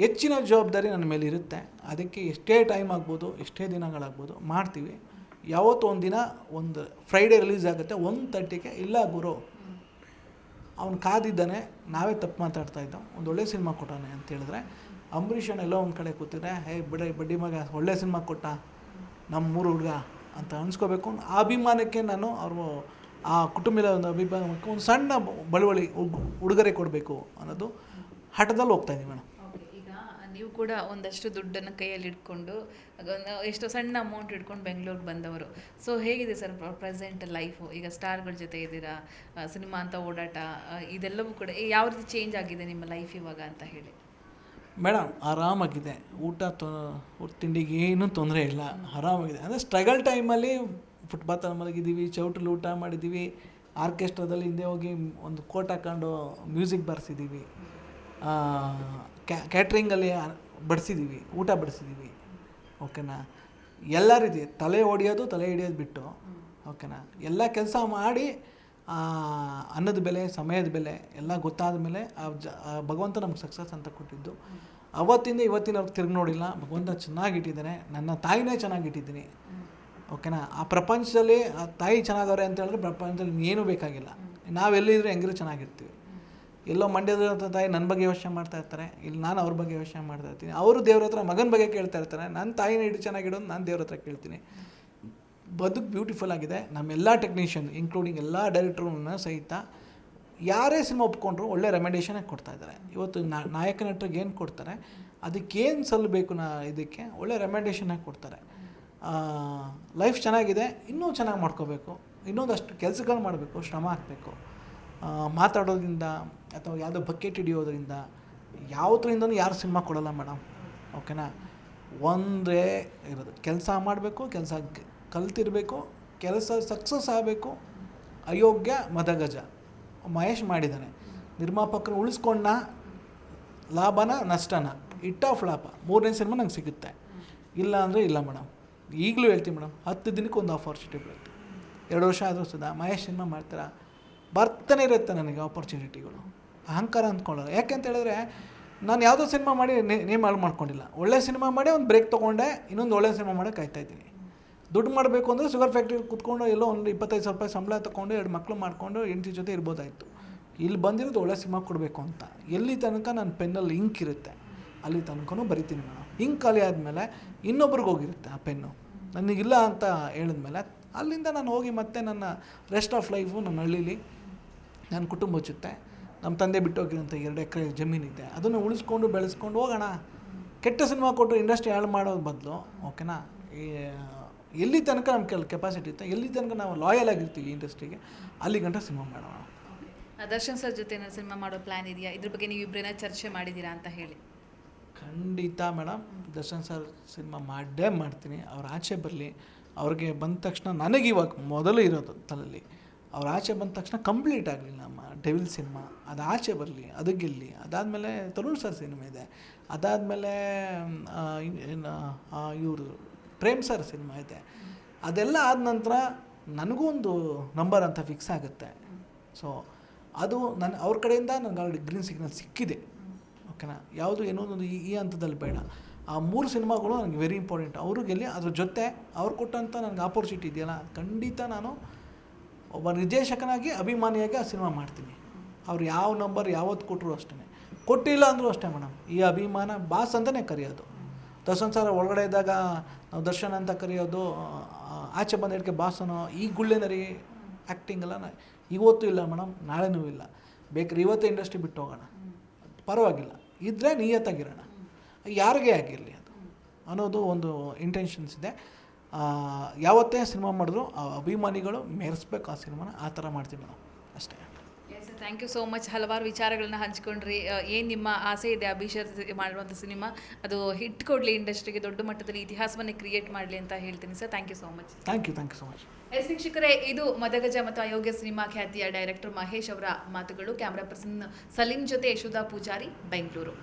ಹೆಚ್ಚಿನ ಜವಾಬ್ದಾರಿ ನನ್ನ ಮೇಲೆ ಇರುತ್ತೆ. ಅದಕ್ಕೆ ಎಷ್ಟೇ ಟೈಮ್ ಆಗ್ಬೋದು, ಎಷ್ಟೇ ದಿನಗಳಾಗ್ಬೋದು, ಮಾಡ್ತೀವಿ. ಯಾವತ್ತೂ ಒಂದು ದಿನ ಒಂದು ಫ್ರೈಡೇ ರಿಲೀಸ್ ಆಗುತ್ತೆ 1:30ಗೆ. ಇಲ್ಲ ಗುರು ಅವ್ನು ಕಾದಿದ್ದಾನೆ, ನಾವೇ ತಪ್ಪು ಮಾತಾಡ್ತಾಯಿದ್ದೋ, ಒಂದು ಒಳ್ಳೆ ಸಿನಿಮಾ ಕೊಟ್ಟಾನೆ ಅಂತ ಹೇಳಿದ್ರೆ ಅಂಬರೀಷನ್ ಎಲ್ಲೋ ಒಂದು ಕಡೆ ಕೂತಿದ್ರೆ ಬಡ್ಡಿ ಮಗ ಒಳ್ಳೆ ಸಿನಿಮಾ ಕೊಟ್ಟ ನಮ್ಮ ಹುಡುಗ ಅಂತ ಅನ್ಸ್ಕೋಬೇಕು. ಆ ಅಭಿಮಾನಕ್ಕೆ ನಾನು ಅವರು ಆ ಕುಟುಂಬದ ಒಂದು ಅಭಿಮಾನಕ್ಕೆ ಒಂದು ಸಣ್ಣ ಬಳುವಳಿ ಉಡುಗೊರೆ ಕೊಡಬೇಕು ಅನ್ನೋದು ಹಠದಲ್ಲಿ ಹೋಗ್ತಾಯಿದ್ದೀವಿ ಮೇಡಮ್. ಈಗ ನೀವು ಕೂಡ ಒಂದಷ್ಟು ದುಡ್ಡನ್ನು ಕೈಯಲ್ಲಿ ಇಟ್ಕೊಂಡು ಎಷ್ಟೋ ಸಣ್ಣ ಅಮೌಂಟ್ ಇಟ್ಕೊಂಡು ಬೆಂಗಳೂರಿಗೆ ಬಂದವರು. ಸೊ ಹೇಗಿದೆ ಸರ್ ಪ್ರೆಸೆಂಟ್ ಲೈಫು? ಈಗ ಸ್ಟಾರ್ಗಳ ಜೊತೆ ಇದ್ದೀರಾ, ಸಿನಿಮಾ ಅಂತ ಓಡಾಟ, ಇದೆಲ್ಲವೂ ಕೂಡ ಯಾವ ರೀತಿ ಚೇಂಜ್ ಆಗಿದೆ ನಿಮ್ಮ ಲೈಫ್ ಇವಾಗ ಅಂತ ಹೇಳಿ? ಮೇಡಮ್ ಆರಾಮಾಗಿದೆ. ತಿಂಡಿಗೆ ಏನೂ ತೊಂದರೆ ಇಲ್ಲ, ಆರಾಮಾಗಿದೆ. ಅಂದರೆ ಸ್ಟ್ರಗಲ್ ಟೈಮಲ್ಲಿ ಫುಟ್ಪಾತಲ್ಲಿ ಮಲಗಿದ್ದೀವಿ, ಚೌಟ್ರಲ್ಲಿ ಊಟ ಮಾಡಿದ್ದೀವಿ, ಆರ್ಕೆಸ್ಟ್ರಾದಲ್ಲಿ ಹಿಂದೆ ಹೋಗಿ ಒಂದು ಕೋಟ್ ಹಾಕೊಂಡು ಮ್ಯೂಸಿಕ್ ಬರ್ಸಿದ್ದೀವಿ, ಕ್ಯಾಟ್ರಿಂಗಲ್ಲಿ ಬಡಿಸಿದ್ದೀವಿ, ಊಟ ಬಡಿಸಿದ್ದೀವಿ, ಓಕೆನಾ. ಎಲ್ಲ ರೀತಿ ತಲೆ ಹಿಡಿಯೋದು ಬಿಟ್ಟು, ಓಕೆನಾ, ಎಲ್ಲ ಕೆಲಸ ಮಾಡಿ ಅನ್ನದ ಬೆಲೆ, ಸಮಯದ ಬೆಲೆ ಎಲ್ಲ ಗೊತ್ತಾದ ಮೇಲೆ ಭಗವಂತ ನಮ್ಗೆ ಸಕ್ಸಸ್ ಅಂತ ಕೊಟ್ಟಿದ್ದು. ಅವತ್ತಿಂದ ಇವತ್ತಿನವ್ರಿಗೆ ತಿರುಗಿ ನೋಡಿಲ್ಲ. ಭಗವಂತ ಚೆನ್ನಾಗಿಟ್ಟಿದ್ದಾನೆ, ನನ್ನ ತಾಯಿನೇ ಚೆನ್ನಾಗಿಟ್ಟಿದ್ದೀನಿ, ಓಕೆನಾ. ಆ ಪ್ರಪಂಚದಲ್ಲಿ ಆ ತಾಯಿ ಚೆನ್ನಾಗವ್ರೆ ಅಂತ ಹೇಳಿದ್ರೆ ಪ್ರಪಂಚದಲ್ಲಿ ಏನೂ ಬೇಕಾಗಿಲ್ಲ. ನಾವೆಲ್ಲಿದ್ದರೆ ಹೆಂಗಿರೋ ಚೆನ್ನಾಗಿರ್ತೀವಿ. ಎಲ್ಲೋ ಮಂಡ್ಯದ ತಾಯಿ ನನ್ನ ಬಗ್ಗೆ ಯೋಚನೆ ಮಾಡ್ತಾ ಇರ್ತಾರೆ, ಇಲ್ಲಿ ನಾನು ಅವ್ರ ಬಗ್ಗೆ ಯೋಚನೆ ಮಾಡ್ತಾ ಇರ್ತೀನಿ. ಅವರು ದೇವ್ರ ಹತ್ರ ಮಗನ ಬಗ್ಗೆ ಕೇಳ್ತಾ ಇರ್ತಾರೆ, ನನ್ನ ತಾಯಿನ ಹಿಡಿದು ಚೆನ್ನಾಗಿಡೋದು ನಾನು ದೇವ್ರ ಹತ್ರ ಕೇಳ್ತೀನಿ. ಬದುಕು ಬ್ಯೂಟಿಫುಲ್ ಆಗಿದೆ. ನಮ್ಮೆಲ್ಲ ಟೆಕ್ನಿಷಿಯನ್ ಇನ್ಕ್ಲೂಡಿಂಗ್ ಎಲ್ಲ ಡೈರೆಕ್ಟ್ರನ್ನ ಸಹಿತ ಯಾರೇ ಸಿನಿಮಾ ಒಪ್ಕೊಂಡ್ರು ಒಳ್ಳೆ ರೆಮೆಂಡೇಷನೇ ಕೊಡ್ತಾಯಿದ್ದಾರೆ. ಇವತ್ತು ನಾಯಕ ನಟರಿಗೆ ಏನು ಕೊಡ್ತಾರೆ, ಅದಕ್ಕೇನು ಸಲ್ಲಬೇಕು ಇದಕ್ಕೆ ಒಳ್ಳೆ ರೆಮೆಂಡೇಷನ್ನಾಗಿ ಕೊಡ್ತಾರೆ. ಲೈಫ್ ಚೆನ್ನಾಗಿದೆ, ಇನ್ನೂ ಚೆನ್ನಾಗಿ ಮಾಡ್ಕೋಬೇಕು, ಇನ್ನೊಂದಷ್ಟು ಕೆಲಸಗಳು ಮಾಡಬೇಕು, ಶ್ರಮ ಹಾಕಬೇಕು. ಮಾತಾಡೋದ್ರಿಂದ ಅಥವಾ ಯಾವುದೋ ಬಕೆಟ್ ಹಿಡಿಯೋದ್ರಿಂದ ಯಾವುದರಿಂದನೂ ಯಾರು ಸಿನಿಮಾ ಕೊಡೋಲ್ಲ ಮೇಡಮ್, ಓಕೆನಾ. ಒಂದೇ ಇರೋದು ಕೆಲಸ ಮಾಡಬೇಕು, ಕೆಲಸ ಕಲ್ತಿರಬೇಕು, ಕೆಲಸ ಸಕ್ಸಸ್ ಆಗಬೇಕು. ಅಯೋಗ್ಯ ಮದಗಜ ಮಹೇಶ್ ಮಾಡಿದ್ದಾನೆ. ನಿರ್ಮಾಪಕರು ಉಳಿಸ್ಕೊಂಡ ಲಾಭನ ನಷ್ಟನ ಇಟ್ಟ ಫ್ಲಾಪ 3ನೇ ಸಿನಿಮಾ ನಂಗೆ ಸಿಗುತ್ತೆ. ಇಲ್ಲ ಅಂದರೆ ಇಲ್ಲ ಮೇಡಮ್. ಈಗಲೂ ಹೇಳ್ತೀನಿ ಮೇಡಮ್, 10 ದಿನಕ್ಕೆ ಒಂದು ಆಪರ್ಚುನಿಟಿ ಬರುತ್ತೆ. 2 ವರ್ಷ ಆದರೂ ಸುಧಾ ಮಹೇಶ್ ಸಿನಿಮಾ ಮಾಡ್ತೀರಾ, ಬರ್ತಾನೆ ಇರುತ್ತೆ ನನಗೆ ಆಪರ್ಚುನಿಟಿಗಳು. ಅಹಂಕಾರ ಅಂದ್ಕೊಳ್ಳೋಲ್ಲ. ಯಾಕೆಂತ ಹೇಳಿದ್ರೆ ನಾನು ಯಾವುದೋ ಸಿನಿಮಾ ಮಾಡಿ ನೇಮ್ ಹಾಳು ಮಾಡ್ಕೊಂಡಿಲ್ಲ. ಒಳ್ಳೆ ಸಿನಿಮಾ ಮಾಡಿ ಒಂದು ಬ್ರೇಕ್ ತೊಗೊಂಡೆ, ಇನ್ನೊಂದು ಒಳ್ಳೆ ಸಿನಿಮಾ ಮಾಡೋಕ್ಕೆ ಕಾಯ್ತಾಯಿದ್ದೀನಿ. ದುಡ್ಡು ಮಾಡಬೇಕು ಅಂದರೆ ಶುಗರ್ ಫ್ಯಾಕ್ಟ್ರಿಗೆ ಕೂತ್ಕೊಂಡು ಎಲ್ಲೋ ಒಂದು 25,000 ರೂಪಾಯಿ ಸಂಬಳ ತೊಗೊಂಡು 2 ಮಕ್ಕಳು ಮಾಡ್ಕೊಂಡು ಹೆಂಡತಿ ಜೊತೆ ಇರ್ಬೋದಾಯಿತು. ಇಲ್ಲಿ ಬಂದಿರೋದು ಒಳ್ಳೆ ಸಿನಿಮಾ ಕೊಡಬೇಕು ಅಂತ. ಎಲ್ಲಿ ತನಕ ನನ್ನ ಪೆನ್ನಲ್ಲಿ ಇಂಕ್ ಇರುತ್ತೆ ಅಲ್ಲಿ ತನಕನೂ ಬರಿತೀನಿ ಮೇಡಮ್. ಇಂಕ್ ಖಾಲಿ ಆದಮೇಲೆ ಇನ್ನೊಬ್ರಿಗೆ ಹೋಗಿರುತ್ತೆ ಆ ಪೆನ್ನು, ನನಗಿಲ್ಲ ಅಂತ ಹೇಳಿದ್ಮೇಲೆ ಅಲ್ಲಿಂದ ನಾನು ಹೋಗಿ ಮತ್ತೆ ನನ್ನ ರೆಸ್ಟ್ ಆಫ್ ಲೈಫು ನನ್ನ ಹಳ್ಳೀಲಿ ನನ್ನ ಕುಟುಂಬ ಜೊತೆ, ನಮ್ಮ ತಂದೆ ಬಿಟ್ಟೋಗಿರೋಂಥ 2 ಎಕರೆ ಜಮೀನಿದೆ, ಅದನ್ನು ಉಳಿಸ್ಕೊಂಡು ಬೆಳೆಸ್ಕೊಂಡು ಹೋಗೋಣ. ಕೆಟ್ಟ ಸಿನಿಮಾ ಕೊಟ್ಟರು ಇಂಡಸ್ಟ್ರಿ ಹಾಳು ಮಾಡೋದು ಬದಲು, ಓಕೆನಾ, ಎಲ್ಲಿ ತನಕ ನಮ್ಮ ಕೆಪಾಸಿಟಿ ಇರುತ್ತೆ, ಎಲ್ಲಿ ತನಕ ನಾವು ಲಾಯಲ್ ಆಗಿರ್ತೀವಿ ಇಂಡಸ್ಟ್ರಿಗೆ, ಅಲ್ಲಿ ಗಂಟ ಸಿನಿಮಾ ಮಾಡೋಣ. ದರ್ಶನ್ ಸರ್ ಜೊತೆ ಸಿನಿಮಾ ಮಾಡೋ ಪ್ಲ್ಯಾನ್ ಇದೆಯಾ? ಇದ್ರ ಬಗ್ಗೆ ನೀವು ಇಬ್ಬರೇನ ಚರ್ಚೆ ಮಾಡಿದ್ದೀರಾ ಅಂತ ಹೇಳಿ? ಖಂಡಿತ ಮೇಡಮ್, ದರ್ಶನ್ ಸರ್ ಸಿನಿಮಾ ಮಾಡೇ ಮಾಡ್ತೀನಿ. ಅವ್ರು ಆಚೆ ಬರಲಿ. ಅವ್ರಿಗೆ ಬಂದ ತಕ್ಷಣ ನನಗೆ ಇವಾಗ ಮೊದಲು ಇರೋದು ತಲೆಯಲ್ಲಿ, ಅವ್ರು ಆಚೆ ಬಂದ ತಕ್ಷಣ ಕಂಪ್ಲೀಟ್ ಆಗಲಿ ನಮ್ಮ ಡೆವಿಲ್ ಸಿನಿಮಾ, ಅದು ಆಚೆ ಬರಲಿ, ಅದು ಗೆಲ್ಲಿ. ಅದಾದಮೇಲೆ ತರುಣ್ ಸರ್ ಸಿನಿಮಾ ಇದೆ, ಅದಾದಮೇಲೆ ಇವರು ಪ್ರೇಮ್ ಸರ್ ಸಿನಿಮಾ ಇದೆ. ಅದೆಲ್ಲ ಆದ ನಂತರ ನನಗೂ ಒಂದು ನಂಬರ್ ಅಂತ ಫಿಕ್ಸ್ ಆಗುತ್ತೆ. ಸೊ ಅದು ಅವ್ರ ಕಡೆಯಿಂದ ನನಗೆ ಆಲ್ರೆಡಿ ಗ್ರೀನ್ ಸಿಗ್ನಲ್ ಸಿಕ್ಕಿದೆ. ಓಕೆನಾ, ಯಾವುದು ಏನೋ ಒಂದು ಈ ಹಂತದಲ್ಲಿ ಬೇಡ. ಆ 3 ಸಿನಿಮಾಗಳು ನನಗೆ ವೆರಿ ಇಂಪಾರ್ಟೆಂಟ್. ಅವರು ಗೆಲ್ಲಿ ಅದ್ರ ಜೊತೆ ಅವ್ರು ಕೊಟ್ಟಂಥ ನನಗೆ ಆಪರ್ಚುನಿಟಿ ಇದೆಯಲ್ಲ, ಖಂಡಿತ ನಾನು ಒಬ್ಬ ನಿರ್ದೇಶಕನಾಗಿ ಅಭಿಮಾನಿಯಾಗಿ ಆ ಸಿನಿಮಾ ಮಾಡ್ತೀನಿ. ಅವ್ರು ಯಾವ ನಂಬರ್ ಯಾವತ್ತು ಕೊಟ್ಟರು ಅಷ್ಟೇ, ಕೊಟ್ಟಿಲ್ಲ ಅಂದರೂ ಅಷ್ಟೇ ಮೇಡಮ್. ಈ ಅಭಿಮಾನ ಬಾಸ್ ಅಂತಲೇ ಕರೆಯೋದು. ದರ್ಶನ್ ಸರ್ ಒಳಗಡೆ ಇದ್ದಾಗ ನಾವು ದರ್ಶನ್ ಅಂತ ಕರೆಯೋದು, ಆಚೆ ಬಂದ ಹಿಡ್ಕೆ ಬಾಸನೋ, ಈ ಗುಳ್ಳೆನರಿ ಆ್ಯಕ್ಟಿಂಗ್ ಎಲ್ಲ ಇವತ್ತೂ ಇಲ್ಲ ಮೇಡಮ್, ನಾಳೆನೂ ಇಲ್ಲ. ಬೇಕಾದ್ರೆ ಇವತ್ತೇ ಇಂಡಸ್ಟ್ರಿ ಬಿಟ್ಟು ಹೋಗೋಣ, ಪರವಾಗಿಲ್ಲ, ಇದ್ದರೆ ನಿಯತ್ತಾಗಿರೋಣ, ಯಾರಿಗೇ ಆಗಿರಲಿ ಅದು ಅನ್ನೋದು ಒಂದು ಇಂಟೆನ್ಷನ್ಸ್ ಇದೆ. ಯಾವತ್ತೇ ಸಿನಿಮಾ ಮಾಡಿದ್ರು ಆ ಅಭಿಮಾನಿಗಳು ಮೆರೆಸ್ಬೇಕು ಆ ಸಿನಿಮಾನ, ಆ ಥರ ಮಾಡ್ತೀವಿ ನಾವು ಅಷ್ಟೇ. Thank you so much. ಹಲವಾರು ವಿಚಾರಗಳನ್ನ ಹಂಚ್ಕೊಂಡ್ರಿ. ಏನು ನಿಮ್ಮ ಆಸೆ ಇದೆ ಅಭಿಷೇಕ್ ಮಾಡಿರುವಂಥ ಸಿನಿಮಾ ಅದು ಹಿಟ್ ಕೊಡಲಿ, ಇಂಡಸ್ಟ್ರಿಗೆ ದೊಡ್ಡ ಮಟ್ಟದಲ್ಲಿ ಇತಿಹಾಸವನ್ನೇ ಕ್ರಿಯೇಟ್ ಮಾಡಲಿ ಅಂತ ಹೇಳ್ತೀನಿ sir. Thank you so much. Thank you so much. ವೀಕ್ಷಕರೇ, ಇದು ಮದಗಜ ಮತ್ತು ಅಯೋಗ್ಯ ಸಿನಿಮಾ ಖ್ಯಾತಿಯ ಡೈರೆಕ್ಟರ್ ಮಹೇಶ್ ಅವರ ಮಾತುಗಳು. ಕ್ಯಾಮ್ರಾ ಪರ್ಸನ್ ಸಲೀಂ ಜೊತೆ ಯಶೋಧ ಪೂಜಾರಿ, ಬೆಂಗಳೂರು.